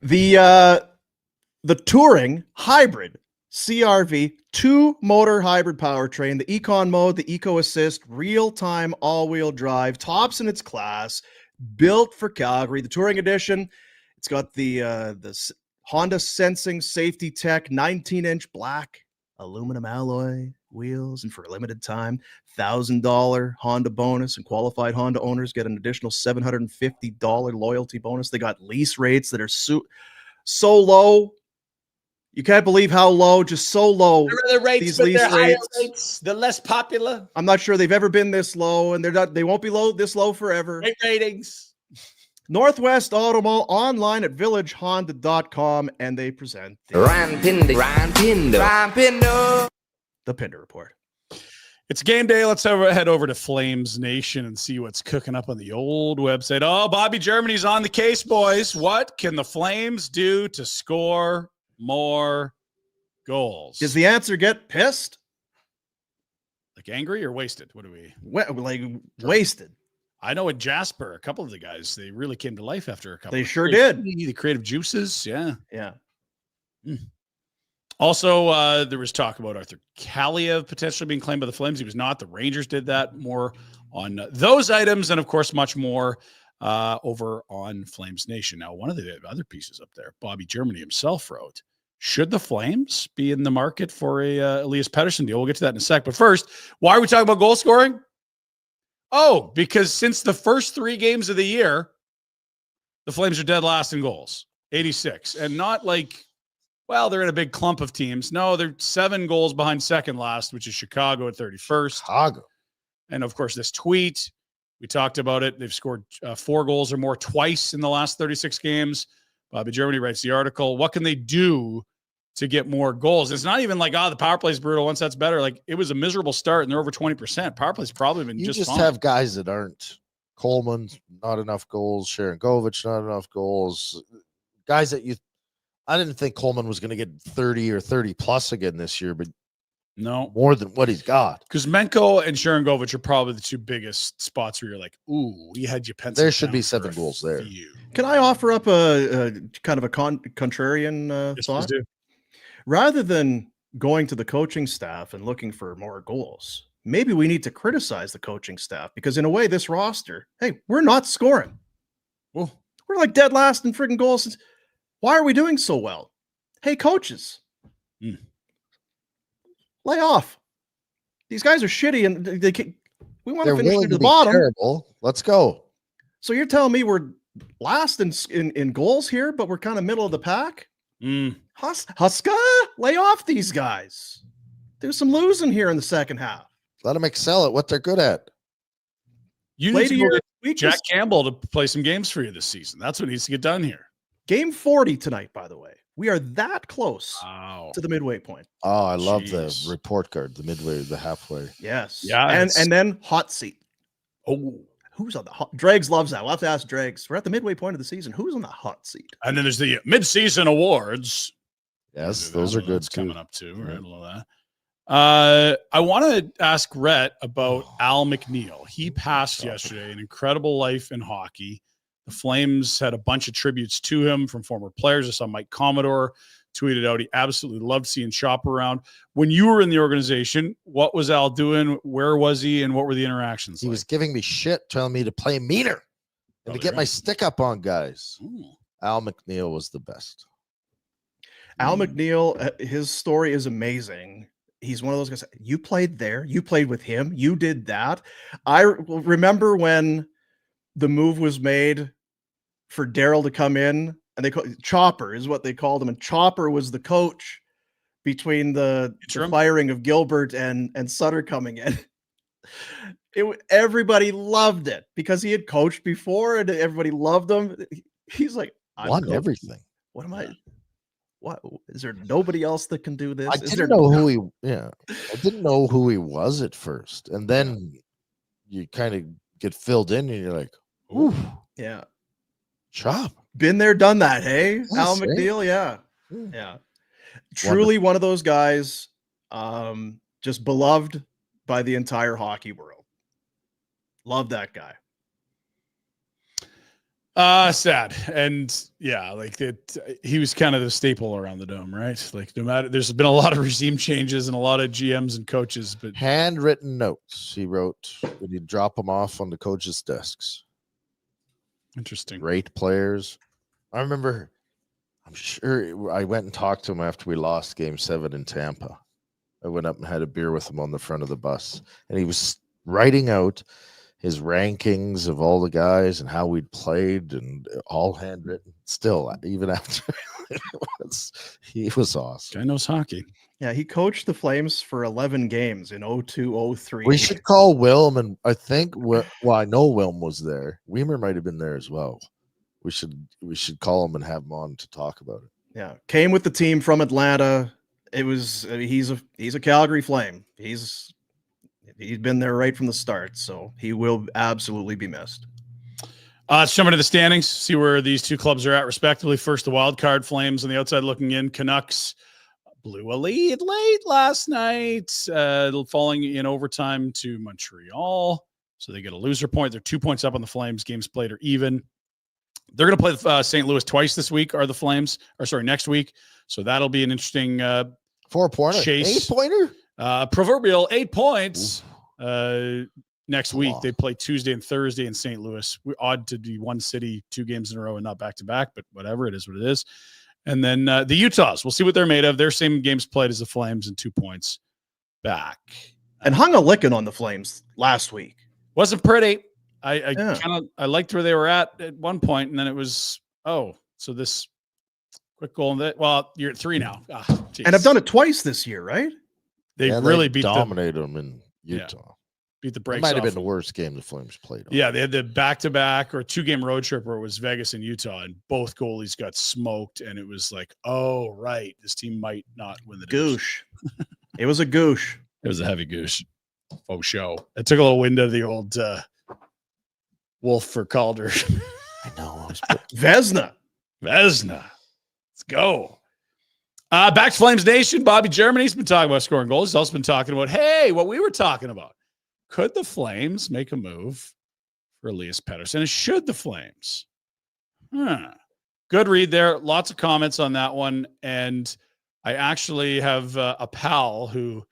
The touring hybrid CRV 2-motor hybrid powertrain, the Econ mode, the Eco Assist, real-time all-wheel drive, tops in its class, built for Calgary. The touring edition, it's got the Honda Sensing Safety Tech 19-inch black aluminum alloy wheels, and for a limited time, $1,000 Honda bonus, and qualified Honda owners get an additional $750 loyalty bonus. They got lease rates that are so low. You can't believe how low, just so low. The rates, these but lease they're higher rates. rates. They're less popular. I'm not sure they've ever been this low, and they won't be this low forever. Great ratings. Northwest Auto Mall, online at villagehonda.com, and they present the Pinder Report. It's game day. Let's head over to Flames Nation and see what's cooking up on the old website. Oh, Bobby Germany's on the case, boys. What can the Flames do to score more goals? Does the answer get pissed? Like angry or wasted? What do we? Wasted. I know at Jasper, a couple of the guys, they really came to life after a couple. They sure did. The creative juices. Yeah. Yeah. Also, there was talk about Arthur Kaliev potentially being claimed by the Flames. He was not. The Rangers did that. More on those items, and of course, much more over on Flames Nation. Now, one of the other pieces up there, Bobby Germany himself wrote, should the Flames be in the market for a Elias Pettersson deal? We'll get to that in a sec. But first, why are we talking about goal scoring? Oh, because since the first 3 games of the year, the Flames are dead last in goals, 86. And not like, well, they're in a big clump of teams. No, they're 7 goals behind second last, which is Chicago at 31st. Chicago. And of course, this tweet, we talked about it. They've scored 4 goals or more twice in the last 36 games. Bobby Germany writes the article. What can they do to get more goals? It's not even like, the power play is brutal. Once that's better, like it was a miserable start and they're over 20%. Power play's probably been just fine. Have guys that aren't. Coleman, not enough goals. Sharon Govich, not enough goals. Guys that I didn't think Coleman was going to get 30 or 30 plus again this year, but no, more than what he's got. Because Menko and Sharon Govich are probably the 2 biggest spots where you're like, ooh, we had you penciled. There should be 7 goals there. Can I offer up a kind of a contrarian thought? Do. Rather than going to the coaching staff and looking for more goals, maybe we need to criticize the coaching staff, because in a way, this roster, hey, we're not scoring. Well, we're like dead last in freaking goals. Why are we doing so well? Hey, coaches, lay off. These guys are shitty, and we want to finish near the bottom. Terrible. Let's go. So you're telling me we're last in goals here, but we're kind of middle of the pack. Mm. Huska, lay off these guys. Do some losing here in the second half. Let them excel at what they're good at. You Play need to to your go get weakness. Jack Campbell to play some games for you this season. That's what needs to get done here. Game 40 tonight, by the way. We are that close Wow. to the midway point. Oh, I love the Jeez. report card, the midway, the halfway. Yes. Yes. And then hot seat. Oh. Who's on the hot? Dregs loves that. We'll have to ask Dregs. We're at the midway point of the season. Who's on the hot seat? And then there's the mid-season awards. Yes, those are good That's too. coming up too. Right, a little of that. I want to ask Rhett about Al McNeil. He passed yesterday, an incredible life in hockey. The Flames had a bunch of tributes to him from former players. I saw Mike Commodore tweeted out he absolutely loved seeing Shop around. When you were in the organization, what was Al doing? Where was he? And what were the interactions He like? was giving me shit, telling me to play meaner and to get my stick up on guys. Ooh. Al McNeil was the best. Al McNeil, his story is amazing. He's one of those guys. You played there. You played with him. You did that. I remember when the move was made for Daryl to come in, and they call Chopper is what they called him, and Chopper was the coach between the firing of Gilbert and Sutter coming in. Everybody loved it because he had coached before, and everybody loved him. He's like, Won everything. What am I? What is there? Nobody else that can do this? I didn't know who he. Yeah, I didn't know who he was at first, and then you kind of get filled in, and you're like, "Ooh, yeah, Chop, been there, done that." Hey, yes, Al eh? McNeil, yeah, Mm. yeah, truly one of those guys, just beloved by the entire hockey world. Love that guy. Sad. And yeah, like he was kind of the staple around the Dome, right? Like no matter, there's been a lot of regime changes and a lot of GMs and coaches, but Handwritten notes he wrote when he'd drop them off on the coaches' desks. Interesting. Great players. I remember, I'm sure I went and talked to him after we lost Game 7 in Tampa. I went up and had a beer with him on the front of the bus, and he was writing out his rankings of all the guys and how we'd played, and all handwritten. Still, even after he was awesome. Guy knows hockey. Yeah, he coached the Flames for 11 games in 02-03. We should call Wilm, and I think I know Wilm was there. Weimer might have been there as well. We should call him and have him on to talk about it. Yeah, came with the team from Atlanta. It was he's a Calgary Flame. He's been there right from the start, so he will absolutely be missed. Let's jump into the standings, see where these two clubs are at respectively. First, the wild card Flames on the outside looking in. Canucks blew a lead late last night, falling in overtime to Montreal. So they get a loser point. They're 2 points up on the Flames. Games played are even. They're going to play St. Louis twice this week, are the Flames, next week. So that'll be an interesting 4-pointer, chase. 8-pointer, proverbial 8 points. Next week. Wow. They play Tuesday and Thursday in St. Louis. We're odd to be one city, 2 games in a row and not back to back, but whatever, it is what it is. And then the Utahs, we'll see what they're made of. Their same games played as the Flames and 2 points back. And hung a licking on the Flames last week. Wasn't pretty. I liked where they were at one point, and then it was, so this quick goal. You're at 3 now. And I've done it twice this year, right? They really dominated them in Utah. Yeah. Beat the brakes. It might have off been the worst game the Flames played on. Yeah, they had the back-to-back or 2-game road trip where it was Vegas and Utah, and both goalies got smoked, and it was like, oh, right, this team might not win the division. Goosh. It was a goosh. It was a heavy goosh. Faux show. It took a little wind out of the old Wolf for Calder. I know. Vesna. Let's go. Back to Flames Nation. Bobby Germany's been talking about scoring goals. He's also been talking about, what we were talking about. Could the Flames make a move for Elias Pettersson? And should the Flames? Good read there. Lots of comments on that one. And I actually have a pal who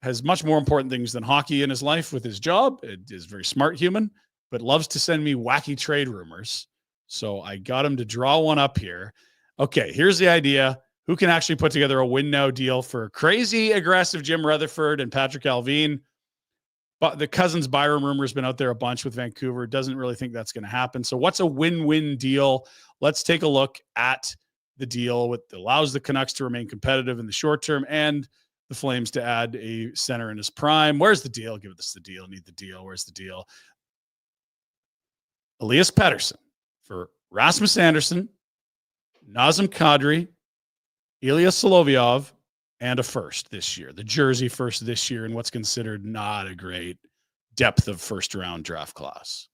has much more important things than hockey in his life with his job. It is a very smart human, but loves to send me wacky trade rumors. So I got him to draw one up here. Okay, here's the idea. Who can actually put together a win-now deal for crazy, aggressive Jim Rutherford and Patrick Alvin? the Cousins Byram rumor has been out there a bunch with Vancouver. Doesn't really think that's going to happen. So what's a win-win deal? Let's take a look at the deal that allows the Canucks to remain competitive in the short term and the Flames to add a center in his prime. Where's the deal? Give us the deal. Need the deal. Where's the deal? Elias Pettersson for Rasmus Andersson, Nazem Kadri, Ilya Solovyov, and a first this year. The jersey first this year in what's considered not a great depth of first-round draft class.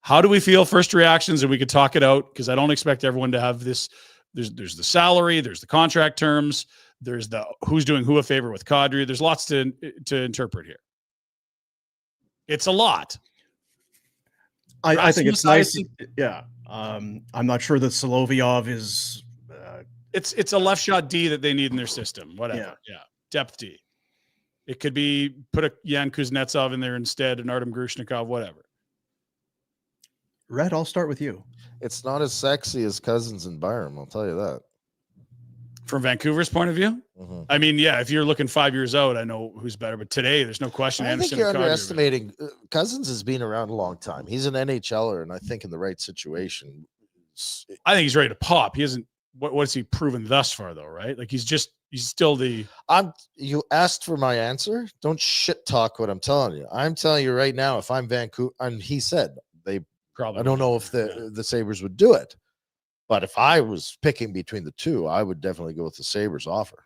How do we feel? First reactions, and we could talk it out because I don't expect everyone to have this. There's the salary, there's the contract terms, there's the who's doing who a favor with Kadri. There's lots to interpret here. It's a lot. I think it's nice. Yeah. I'm not sure that Solovyov is. It's a left shot D that they need in their system. Whatever. Yeah. Depth D. It could be put a Yan Kuznetsov in there instead, an Artem Grushnikov, whatever. Rhett, I'll start with you. It's not as sexy as Cousins and Byram, I'll tell you that. From Vancouver's point of view? Mm-hmm. I mean, yeah, if you're looking 5 years out, I know who's better. But today, there's no question. I Anderson think you're and Kadri underestimating. Cousins has been around a long time. He's an NHLer, and I think in the right situation. I think he's ready to pop. He hasn't. What's he proven thus far, though? Right? Like he's still the. You asked for my answer. Don't shit talk what I'm telling you. I'm telling you right now. If I'm Vancouver, and he said they probably. I don't know if the Sabres would do it, but if I was picking between the two, I would definitely go with the Sabres offer.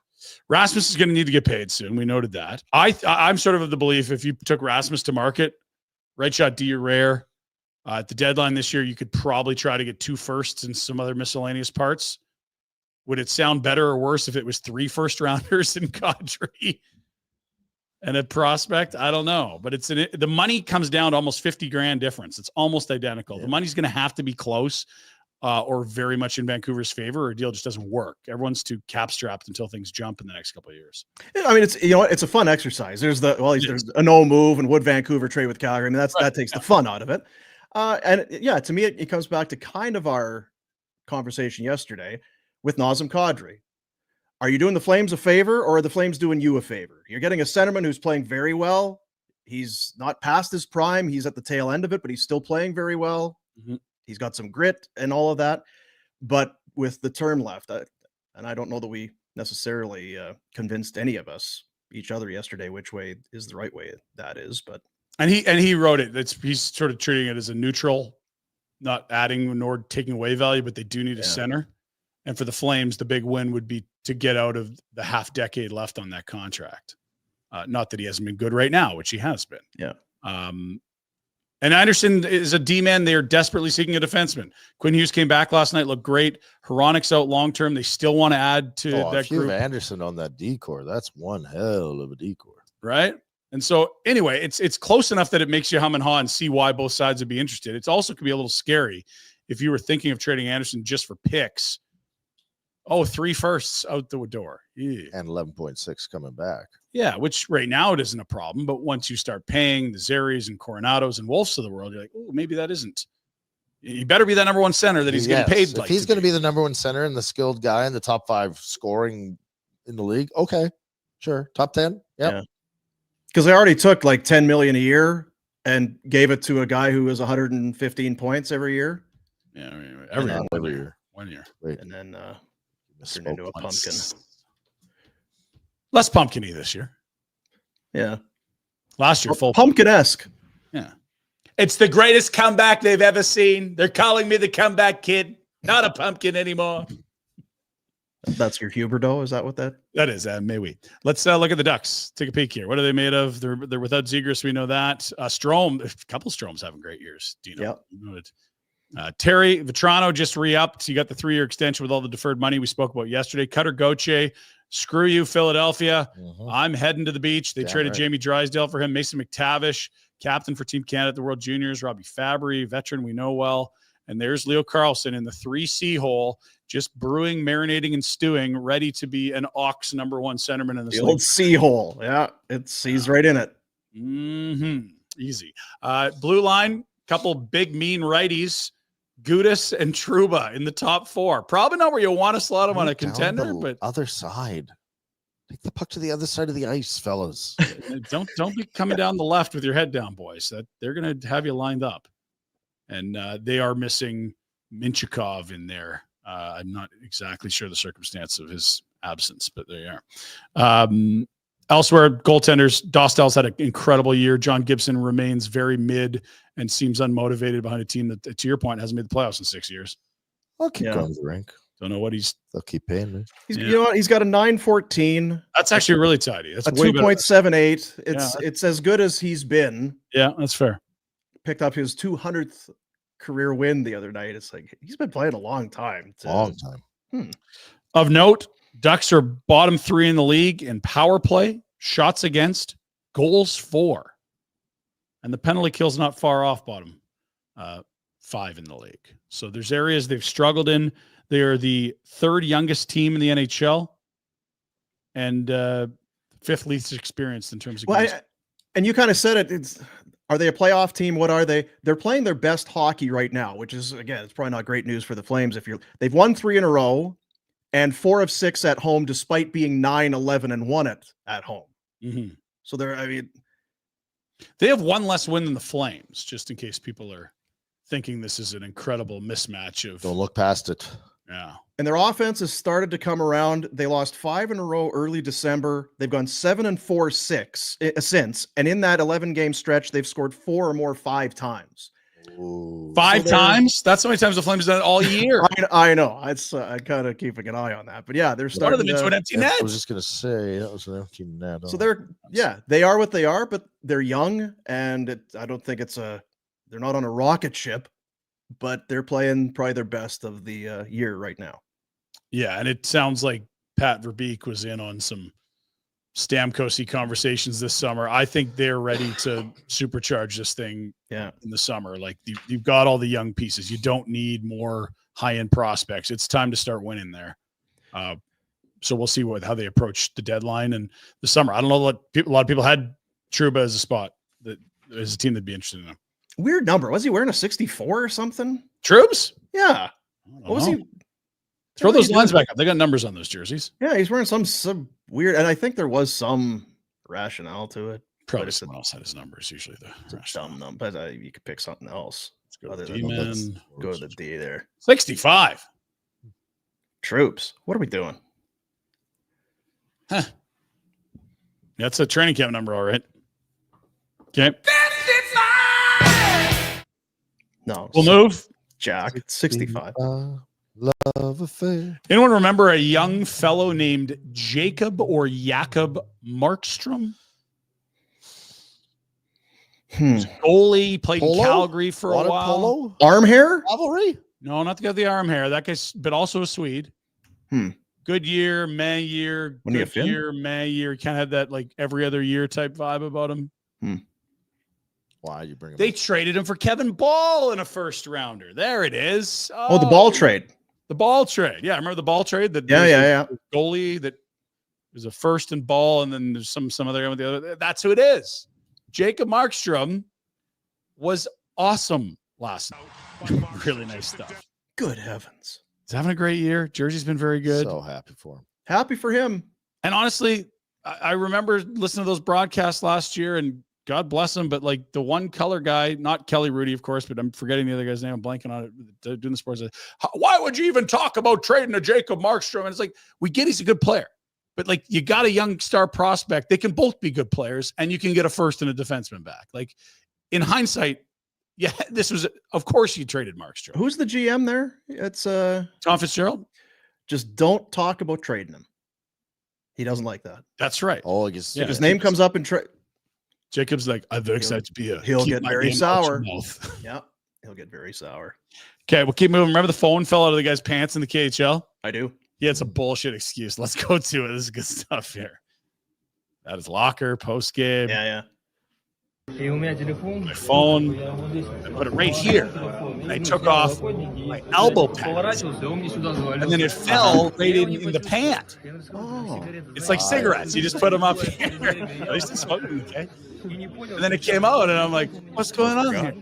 Rasmus is going to need to get paid soon. We noted that. I'm sort of the belief if you took Rasmus to market, right shot D or rare. At the deadline this year, you could probably try to get 2 firsts and some other miscellaneous parts. Would it sound better or worse if it was 3 first-rounders in Kadri and a prospect? I don't know. But the money comes down to almost $50,000 difference. It's almost identical. Yeah. The money's going to have to be close or very much in Vancouver's favor, or a deal just doesn't work. Everyone's too cap-strapped until things jump in the next couple of years. I mean, it's a fun exercise. There's there's a no move, and would Vancouver trade with Calgary? I mean, that takes the fun out of it. And yeah, to me, it comes back to kind of our conversation yesterday with Nazem Kadri. Are you doing the Flames a favor, or are the Flames doing you a favor? You're getting a centerman who's playing very well. He's not past his prime. He's at the tail end of it, but he's still playing very well. Mm-hmm. He's got some grit and all of that. But with the term left, and I don't know that we necessarily convinced any of us, each other yesterday, which way is the right way that is. But and he wrote it. He's sort of treating it as a neutral, not adding nor taking away value, but they do need a center. And for the Flames, the big win would be to get out of the half decade left on that contract. Not that he hasn't been good right now, which he has been. Yeah. And Andersson is a D-man. They are desperately seeking a defenseman. Quinn Hughes came back last night, looked great. Hronik's out long-term. They still want to add to that group. You have Andersson on that decor, that's one hell of a decor. Right? And so anyway, it's close enough that it makes you hum and haw and see why both sides would be interested. It's also could be a little scary if you were thinking of trading Andersson just for picks. 3 firsts out the door. Yeah. And 11.6 coming back. Yeah, which right now it isn't a problem. But once you start paying the Zeris and Coronados and Wolves of the world, you're like, oh, maybe that isn't. You better be that number one center that he's getting paid. If he's going to be the number one center and the skilled guy in the top 5 scoring in the league, okay, sure. Top 10? Yeah. Because they already took like $10 million a year and gave it to a guy who was 115 points every year. Yeah, I mean, every year. 1 year. Wait. And then turned into a pumpkin. Less pumpkin-y this year. Yeah. Last year, full pumpkin-esque. Yeah. It's the greatest comeback they've ever seen. They're calling me the comeback kid. Not a pumpkin anymore. That's your Huberdeau? Is that what that is? May we? Let's look at the Ducks. Take a peek here. What are they made of? They're without Zegras. We know that. Strome, a couple Stromes having great years. Dino. Yep. You know it. Terry Vetrano just re-upped. You got the 3-year extension with all the deferred money we spoke about yesterday. Cutter Gauthier, screw you, Philadelphia. Mm-hmm. I'm heading to the beach. They traded Jamie Drysdale for him. Mason McTavish, captain for Team Canada at the World Juniors. Robbie Fabry, veteran we know well. And there's Leo Carlson in the 3C hole, just brewing, marinating, and stewing, ready to be an Ox number 1 centerman in the old C hole. Yeah, he's right in it. Mm-hmm. Easy. Blue line, couple big mean righties. Gudas and Trouba in the top 4. Probably not where you want to slot them on a contender, but other side. Take the puck to the other side of the ice, fellas. Don't be coming down the left with your head down, boys. That they're going to have you lined up, and they are missing Minchikov in there. I'm not exactly sure the circumstance of his absence, but there you are. Elsewhere, goaltenders, Dostal's had an incredible year. John Gibson remains very mid and seems unmotivated behind a team that, to your point, hasn't made the playoffs in 6 years. I'll keep going to the rink. Don't know what they'll keep paying me. You know what? He's got a 914. That's actually really tidy. That's a 2.78. It's as good as he's been. Yeah, that's fair. Picked up his 200th career win the other night. It's like he's been playing a long time. Of note, Ducks are bottom 3 in the league in power play, shots against, goals for, and the penalty kill's not far off bottom 5 in the league. So there's areas they've struggled in. They are the 3rd youngest team in the NHL and 5th least experienced in terms of games. And you kind of said it. Are they a playoff team? What are they? They're playing their best hockey right now, which is, again, it's probably not great news for the Flames. They've won 3 in a row and 4 of 6 at home, despite being 9-11-1 at home. Mm-hmm. So they have one less win than the Flames, just in case people are thinking this is an incredible mismatch of. Don't look past it. Yeah. And their offense has started to come around. They lost 5 in a row early December. They've gone 7-4 since. And in that 11-game stretch, they've scored 4 or more 5 times. Ooh. 5 times? That's how many times the Flames have done it all year. I know. It's I'm kind of keeping an eye on that. But yeah, they're starting. One of them into an empty net. I was just going to say that was an empty net. So they are what they are, but they're young. And I don't think they're not on a rocket ship. But they're playing probably their best of the year right now. Yeah, and it sounds like Pat Verbeek was in on some Stamkosy conversations this summer. I think they're ready to supercharge this thing in the summer. Like you've got all the young pieces. You don't need more high-end prospects. It's time to start winning there. So we'll see how they approach the deadline and the summer. I don't know what a lot of people had Trouba as a spot that as a team that'd be interested in him. Weird number. Was he wearing a 64 or something? Troops? Yeah. What was he? Throw those lines back up. They got numbers on those jerseys. Yeah, he's wearing some weird, and I think there was some rationale to it. Probably someone else had his numbers. Usually the dumb number, but you could pick something else. Let's go to D-man. Go to the D there. 65. Troops. What are we doing? Huh. That's a training camp number, all right. Okay. No. We'll move. Jack, it's 65. Love affair. Anyone remember a young fellow named Jacob or Jakob Markstrom? Goalie, played in Calgary for a while. Polo? Arm hair? Cavalry? No, not the guy with the arm hair. That guy's, but also a Swede. Good year, May year, good year, May year. Kind of had that like every other year type vibe about him. Why you bring him? They traded him for Kevin Ball in a first rounder. There it is. Oh, the ball trade. The ball trade. Yeah, remember the ball trade? Yeah. Goalie that was a first and ball, and then there's some other guy with the other. That's who it is. Jacob Markstrom was awesome last night. Really nice stuff. Good heavens. He's having a great year. Jersey's been very good. So happy for him. Happy for him. And honestly, I remember listening to those broadcasts last year, and God bless him, but like the one color guy, not Kelly Rudy, of course, but I'm forgetting the other guy's name. I'm blanking on it. Doing the sports. Why would you even talk about trading a Jacob Markstrom? And it's like, we get he's a good player, but like you got a young star prospect. They can both be good players, and you can get a first and a defenseman back. Like in hindsight, yeah, this was, of course you traded Markstrom. Who's the GM there? It's Tom Fitzgerald. Just don't talk about trading him. He doesn't like that. That's right. Oh, I guess if his name comes up in trade. Jacob's like, I'm very excited to be he'll get very sour. Yeah, he'll get very sour. Okay, we'll keep moving. Remember the phone fell out of the guy's pants in the KHL? I do. Yeah, it's a bullshit excuse. Let's go to it. This is good stuff here. That is locker, post game. Yeah. My phone, I put it right here. And I took off my elbow pads. And then it fell right in the pant. Oh. It's like cigarettes. You just put them up here. At least it's smoking, okay? And then it came out, and I'm like, what's going on here?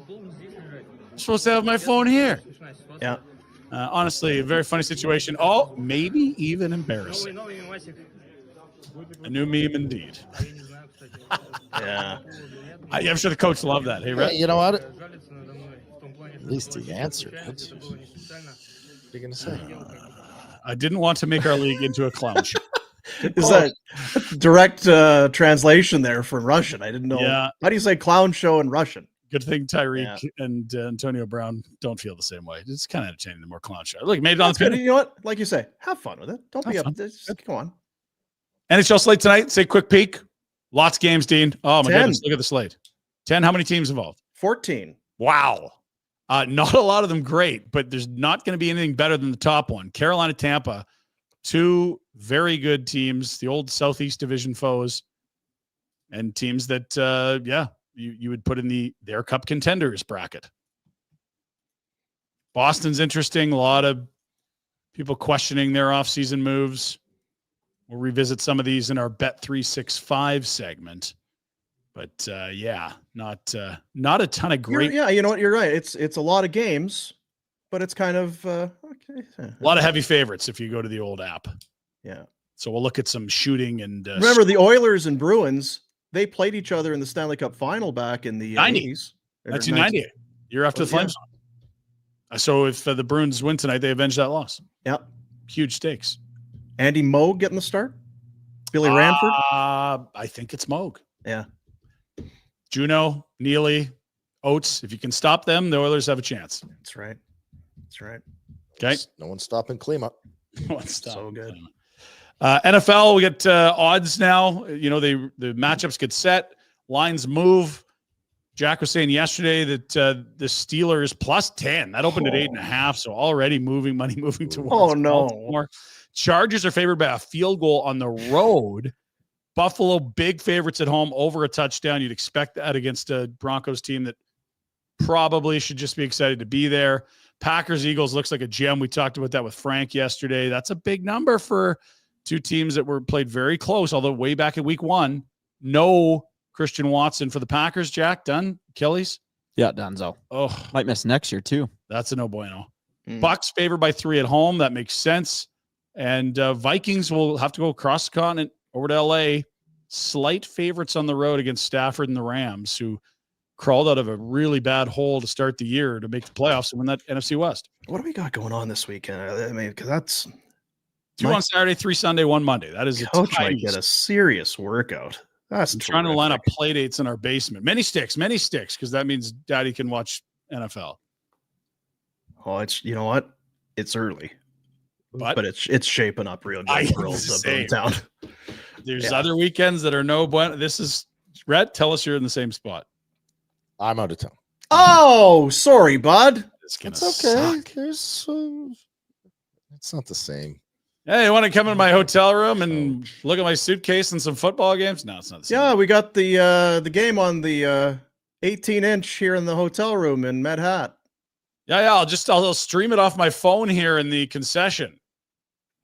I'm supposed to have my phone here. Yeah. Honestly, a very funny situation. Oh, maybe even embarrassing. A new meme indeed. Yeah. I'm sure the coach loved that. Hey, Yeah, Rhett. you know what? At least he answered it. What are you going to say? I didn't want to make our league into a clown show. Is that direct translation there from Russian? I didn't know. Yeah. How do you say clown show in Russian? Good thing Tyreek and Antonio Brown don't feel the same way. It's kind of entertaining, the more clown show. Look, made it on That's the good. pin. You know what? Like you say, have fun with it. Don't Have be fun. up. Just, come on. NHL slate tonight. Say quick peek. Lots of games, Dean. Oh, my 10. goodness. Look at the slate. 10. How many teams involved? 14. Wow. Not a lot of them great, but there's not going to be anything better than the top one. Carolina, Tampa, two very good teams, the old Southeast Division foes, and teams that, you would put in their cup contenders bracket. Boston's interesting. A lot of people questioning their offseason moves. We'll revisit some of these in our Bet365 segment. But not a ton of great. You know what? You're right. It's a lot of games, but it's kind of okay. A lot of heavy favorites if you go to the old app. Yeah. So we'll look at some shooting and remember the Oilers and Bruins. They played each other in the Stanley Cup final back in the 80s. 1990. Year after the Flames. So if the Bruins win tonight, they avenge that loss. Yep. Huge stakes. Andy Moog getting the start? Billy Ranford? I think it's Moog. Yeah. Juneau, Neely, Oates. If you can stop them, the Oilers have a chance. That's right. That's right. Okay. No one's stopping Klima. So good. NFL, we get odds now. You know, the matchups get set. Lines move. Jack was saying yesterday that the Steelers plus 10. That opened at 8.5. So already money moving towards Baltimore. Chargers are favored by a field goal on the road. Buffalo, big favorites at home, over a touchdown. You'd expect that against a Broncos team that probably should just be excited to be there. Packers, Eagles looks like a gem. We talked about that with Frank yesterday. That's a big number for two teams that were played very close, although way back in week 1. No Christian Watson for the Packers. Jack, done? Achilles? Yeah, Dunzo. Oh, Might miss next year, too. that's a no bueno. Bucks favored by 3 at home. That makes sense. And Vikings will have to go across the continent over to L.A. Slight favorites on the road against Stafford and the Rams, who crawled out of a really bad hole to start the year to make the playoffs and win that NFC West. What do we got going on this weekend? I mean, because that's 2 on Saturday, 3 Sunday, 1 Monday. That is coach might get a serious workout. That's trying to line up play dates in our basement. Many sticks, because that means Daddy can watch NFL. Oh, it's you know what? It's early, but it's shaping up real good for old town. There's other weekends that are no bueno. This is Rhett. Tell us you're in the same spot. I'm out of town. Oh, sorry, bud. It's gonna It's okay. suck. It's not the same. Hey, you want to come in my hotel room and look at my suitcase and some football games? No, it's not the same. Yeah, we got the game on the 18-inch here in the hotel room in Med Hat. Yeah. I'll stream it off my phone here in the concession.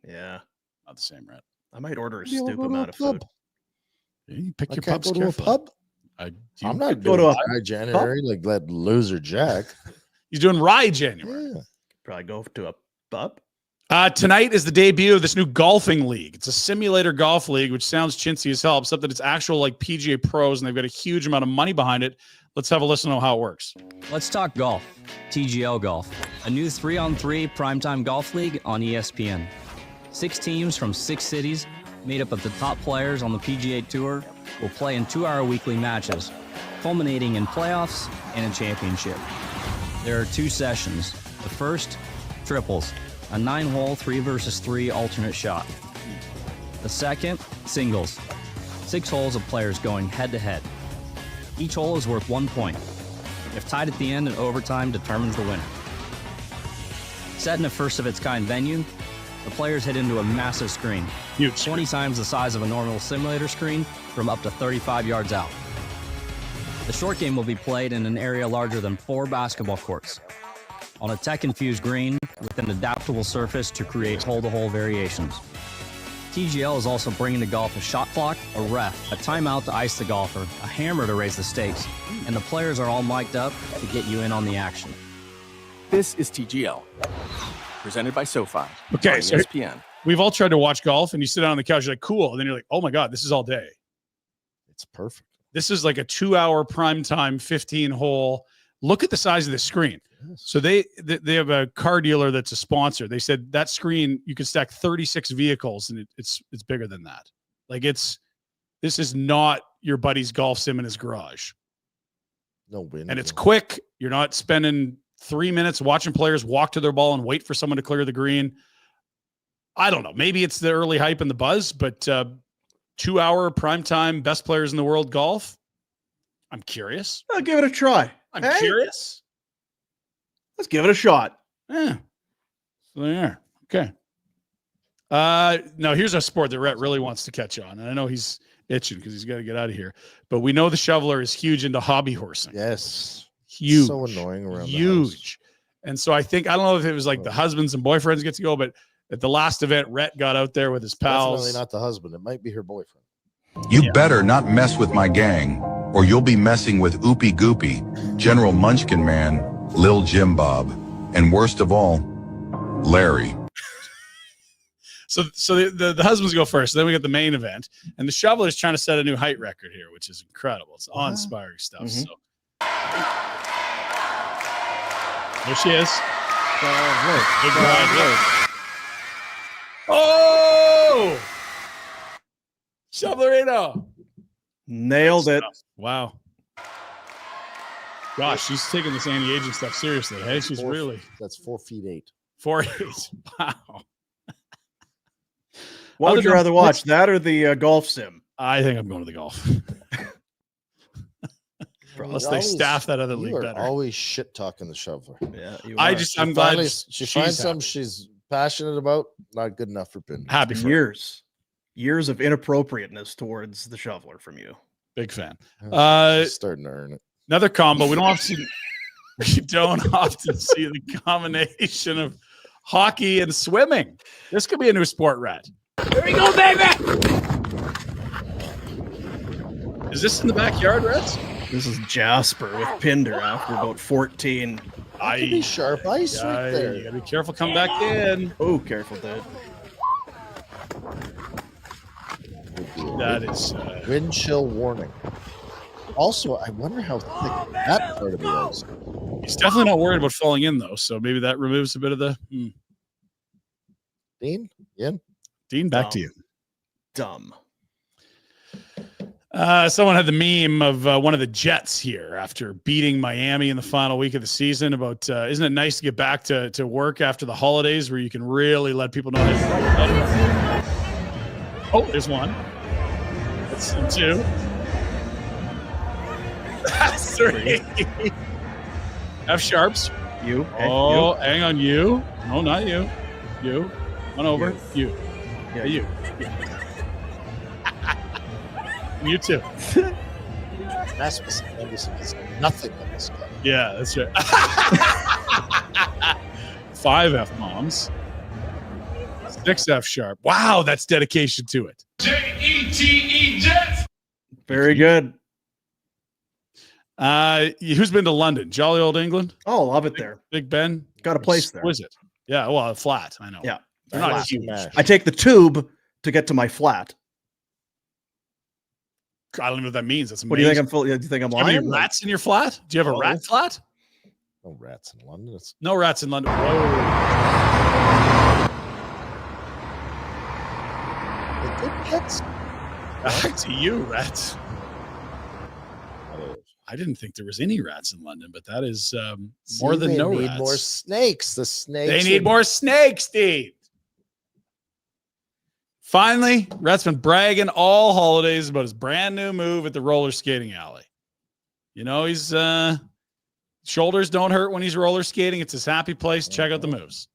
Yeah, Not the same, Rhett. I might order a Maybe I'll stupid go to amount a of food. pub. You pick I your can't pubs go to a carefully. pub. I'm not go going to to a a January like that loser Jack. He's doing Rye January. Yeah. Probably go to a pub. Tonight is the debut of this new golfing league. It's a simulator golf league, which sounds chintzy as hell, except that it's actual like PGA pros, and they've got a huge amount of money behind it. Let's have a listen to how it works. Let's talk golf. TGL Golf, a new 3-on-3 primetime golf league on ESPN. 6 teams from 6 cities, made up of the top players on the PGA Tour, will play in 2-hour weekly matches, culminating in playoffs and a championship. There are 2 sessions. The first, triples, a 9-hole 3 versus 3 alternate shot. The second, singles, 6 holes of players going head-to-head. Each hole is worth 1 point. If tied at the end, an overtime determines the winner. Set in a first-of-its-kind venue, the players hit into a massive screen, Huge. 20 times the size of a normal simulator screen from up to 35 yards out. The short game will be played in an area larger than 4 basketball courts, on a tech-infused green with an adaptable surface to create hole-to-hole variations. TGL is also bringing to golf a shot clock, a ref, a timeout to ice the golfer, a hammer to raise the stakes, and the players are all mic'd up to get you in on the action. This is TGL, presented by SoFi Okay, on so ESPN. we've all tried to watch golf, and you sit down on the couch, you're like, cool, and then you're like, oh my god, this is all day. It's perfect. This is like a 2-hour primetime 15-hole. Look at the size of the screen. Yes. So they have a car dealer that's a sponsor. They said that screen you can stack 36 vehicles, and it's bigger than that. Like this is not your buddy's golf sim in his garage. No wind. And it's quick. You're not spending 3 minutes watching players walk to their ball and wait for someone to clear the green. I don't know. Maybe it's the early hype and the buzz, but 2-hour primetime best players in the world golf. I'm curious. I'll give it a try. I'm Hey? curious. Let's give it a shot. Yeah. So there. Okay. Now here's a sport that Rhett really wants to catch on. And I know he's itching because he's got to get out of here. But we know the shoveler is huge into hobby horsing. Yes. Huge. So annoying around Huge. And so I think, I don't know if it was like the husbands and boyfriends get to go, but at the last event, Rhett got out there with his pals. Definitely not the husband. It might be her boyfriend. You better not mess with my gang, or you'll be messing with Oopie Goopy, General Munchkin Man, Lil Jim Bob, and worst of all, Larry. So the husbands go first. Then we got the main event, and the shoveler is trying to set a new height record here, which is incredible. It's awe-inspiring stuff. Mm-hmm. So there she is. Big ride. Oh, shovelerino. Nailed it. Wow. Gosh, she's taking this anti-aging stuff seriously. Hey, she's really. That's 4 feet 8. 4'8". Wow. What would you rather watch, that or the golf sim? I think I'm going to the golf. Unless they staff that other league You are better. Always shit talking the shoveler. Yeah, I'm glad she finds something she's passionate about. Not good enough for Pinder. Happy for her. Years of inappropriateness towards the shoveler from you. Big fan. She's starting to earn it. Another combo. We don't often see the combination of hockey and swimming. This could be a new sport, Rhett. Here we go, baby. Is this in the backyard, Rhett? This is Jasper with Pinder after about 14. That could be sharp ice right there. You gotta be careful. Come back in. Oh, careful, dude. That is Wind chill warning. Also, I wonder how thick that part of it is. he's definitely not worried about falling in though, so maybe that removes a bit of the Dean? Yeah. Dean, back to you. Dumb. Someone had the meme of one of the Jets here after beating Miami in the final week of the season about isn't it nice to get back to work after the holidays where you can really let people know that. Oh, there's one. That's two. That's three. F sharps. You. Oh, hang on. You. No, not you. You. One over. You. Yeah, You. You too. Rasmus Andersson is nothing on this guy. Yeah, that's right. 5 F bombs. 6 F sharp. Wow, that's dedication to it. J-E-T-E Jets. Very good. Who's been to London? Jolly old England? Oh, love it there. Big Ben? Got a place there. Exquisite. Yeah, well, flat, I know. Yeah. They're not Flat huge. smash. I take the tube to get to my flat. I don't know what that means. That's amazing. What do you think I'm full? Do you think I'm Do you have any lying? rats in your flat? Do you have a rat flat? No rats in London. It's No rats in London. Whoa. the good pets. Back to you, rats. I didn't think there was any rats in London, but that is more than no need rats. more snakes. The snakes. They need more snakes, Steve. Finally, Rhett's been bragging all holidays about his brand new move at the roller skating alley. You know, he's shoulders don't hurt when he's roller skating. It's his happy place. Check out the moves.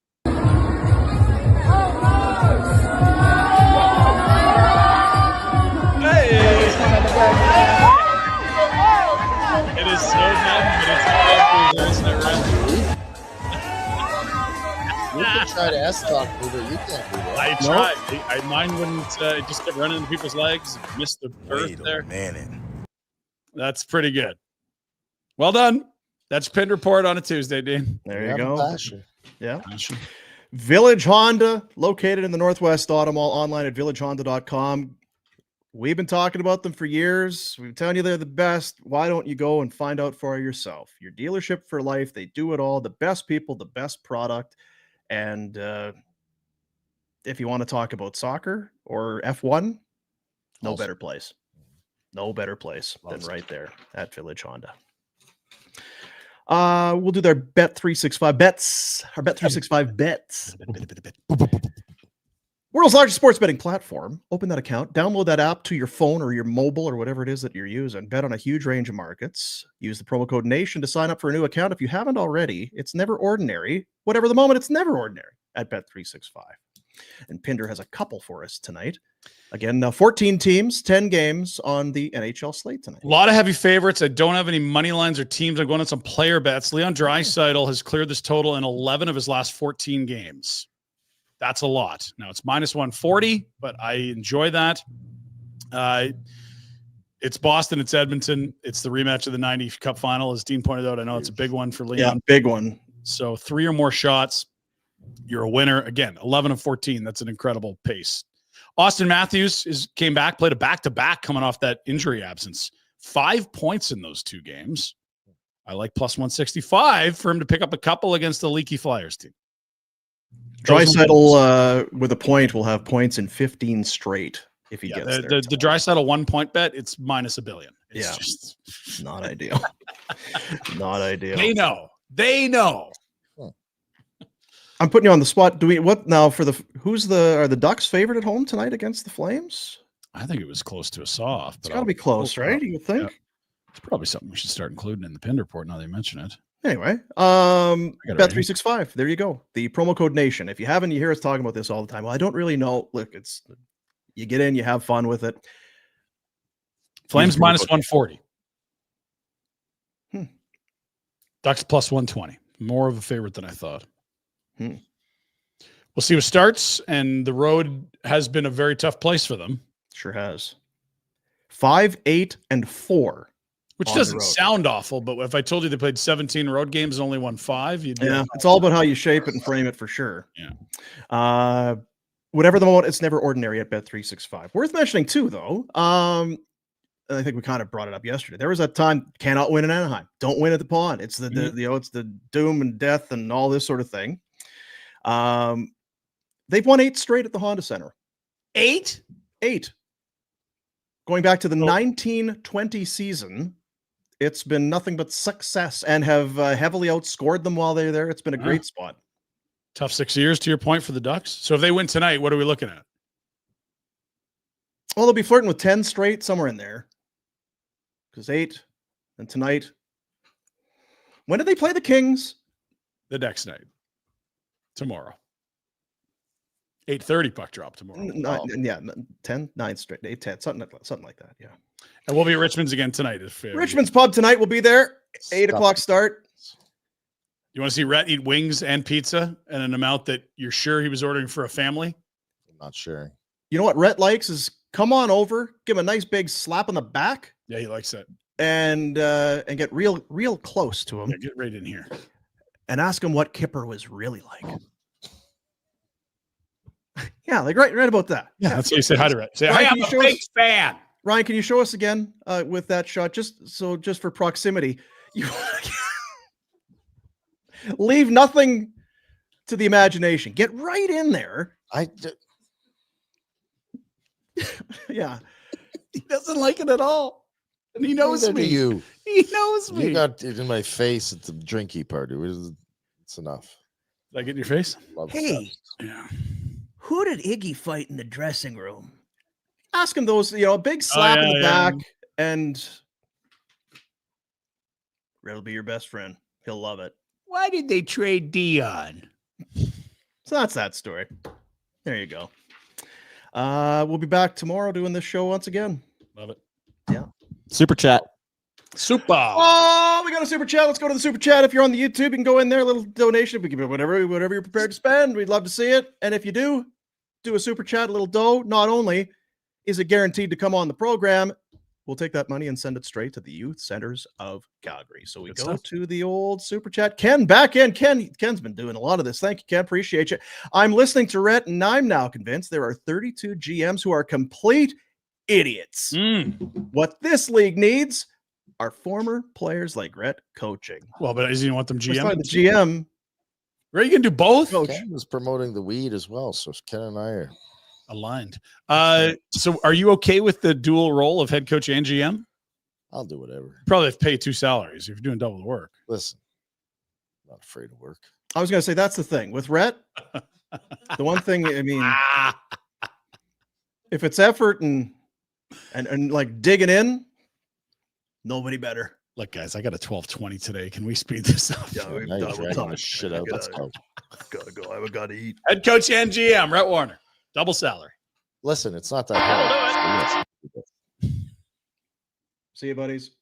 Hey! It is so dumb, but it's all isn't it, Rhett? You can try to S-talk me, but you can't do that. I tried. Mine wouldn't just kept running into people's legs. Missed the birth there. That's pretty good. Well done. That's Pinder Report on a Tuesday, Dean. There you have a go. passion. Yeah. Village Honda, located in the Northwest Auto Mall, online at villagehonda.com. We've been talking about them for years. We've been telling you they're the best. Why don't you go and find out for yourself? Your dealership for life. They do it all. The best people, the best product. And if you want to talk about soccer or F1, no better place. No better place than right there at Village Honda. We'll do their Bet365 bets. Our Bet365 bets. World's largest sports betting platform. Open that account. Download that app to your phone or your mobile or whatever it is that you're using. Bet on a huge range of markets. Use the promo code NATION to sign up for a new account. If you haven't already, it's never ordinary. Whatever the moment, it's never ordinary at Bet365. And Pinder has a couple for us tonight. Again, 14 teams, 10 games on the NHL slate tonight. A lot of heavy favorites. I don't have any money lines or teams. I'm going on some player bets. Leon Draisaitl has cleared this total in 11 of his last 14 games. That's a lot. Now it's minus 140, but I enjoy that. It's Boston. It's Edmonton. It's the rematch of the 90 Cup final. As Dean pointed out, I know it's a big one for Leon. Yeah, big one. So 3 or more shots, you're a winner. Again, 11 of 14. That's an incredible pace. Austin Matthews came back, played a back-to-back coming off that injury absence. 5 points in those 2 games. I like plus 165 for him to pick up a couple against the leaky Flyers team. Draisaitl with a point will have points in 15 straight if he gets there. The Draisaitl 1 point bet, it's minus $1 billion. It's just not ideal. Not ideal. They know. I'm putting you on the spot. What now for are the Ducks favored at home tonight against the Flames? I think it was close to a saw-off. It's got to be close, right? You would think. Yeah. It's probably something we should start including in the Pinder Report now that you mention it. Anyway, Bet365. There you go. The promo code NATION. If you haven't, you hear us talking about this all the time. Well, I don't really know. Look, you get in, you have fun with it. Flames minus 140. Ducks plus 120. More of a favorite than I thought. We'll see what starts, and the road has been a very tough place for them. Sure has. 5-8-4. Which doesn't sound awful, but if I told you they played 17 road games and only won 5, you'd it's all about how you shape it and frame it for sure. Yeah. Whatever the moment, it's never ordinary at Bet365. Worth mentioning too, though. I think we kind of brought it up yesterday. There was that time cannot win in Anaheim. Don't win at the Pond. It's it's the doom and death and all this sort of thing. They've won 8 straight at the Honda Center. 8? Going back to the 1920 season, it's been nothing but success and have heavily outscored them while they're there. It's been a great spot. Tough 6 years, to your point, for the Ducks. So if they win tonight, what are we looking at? Well, they'll be flirting with 10 straight, somewhere in there. Because 8, and tonight. When did they play the Kings? The next night. Tomorrow. 8:30 puck drop tomorrow. 9 straight. 8, 10, something like that. Yeah. And we'll be at Richmond's again tonight. Richmond's pub tonight will be there. 8 o'clock start. You want to see Rhett eat wings and pizza at an amount that you're sure he was ordering for a family? I'm not sure. You know what Rhett likes is come on over, give him a nice big slap on the back. Yeah, he likes that. And get real close to him. Yeah, get right in here. And ask him what Kipper was really like. Yeah, like right about that. Yeah, that's how you say hi to Rhett. Say, Ryan, I'm a big fan. Ryan, can you show us again with that shot? Just for proximity. Leave nothing to the imagination. Get right in there. Yeah. He doesn't like it at all. And he knows me. He knows me. You got it in my face at the drinky party. It's enough. Did I get in your face? Hey. Yeah. Who did Iggy fight in the dressing room? Ask him those, a big slap in the back, and Red'll be your best friend. He'll love it. Why did they trade Dion? So that's that story. There you go. We'll be back tomorrow doing this show once again. Love it. Yeah. Super chat. Super. Oh, we got a super chat. Let's go to the super chat. If you're on the YouTube, you can go in there, a little donation. We can give whatever you're prepared to spend. We'd love to see it. And if you do a super chat, a little dough, not only is it guaranteed to come on the program, we'll take that money and send it straight to the youth centers of Calgary. So we Good go stuff. to the old super chat. Ken back in. Ken's been doing a lot of this. Thank you, Ken. Appreciate you. I'm listening to Rhett, and I'm now convinced there are 32 GMs who are complete idiots. What this league needs are former players like Rhett coaching. Well, but you want them We're GM? starting the GM Are you gonna do both? coach. Ken was promoting the weed as well, so Ken and I are. Aligned. So are you okay with the dual role of head coach and GM? I'll do whatever. Probably have to pay 2 salaries if you're doing double the work. Listen, I'm not afraid of work. I was going to say that's the thing with Rhett. The one thing, I mean, if it's effort and like digging in, nobody better. Look, guys, I got a 12:20 today. Can we speed this up? Yeah, Now you're dragging this shit out. Let's go. Gotta go. I haven't got to eat. Head coach and GM, Rhett Warner. Double salary. Listen, it's not that hard. See you, buddies.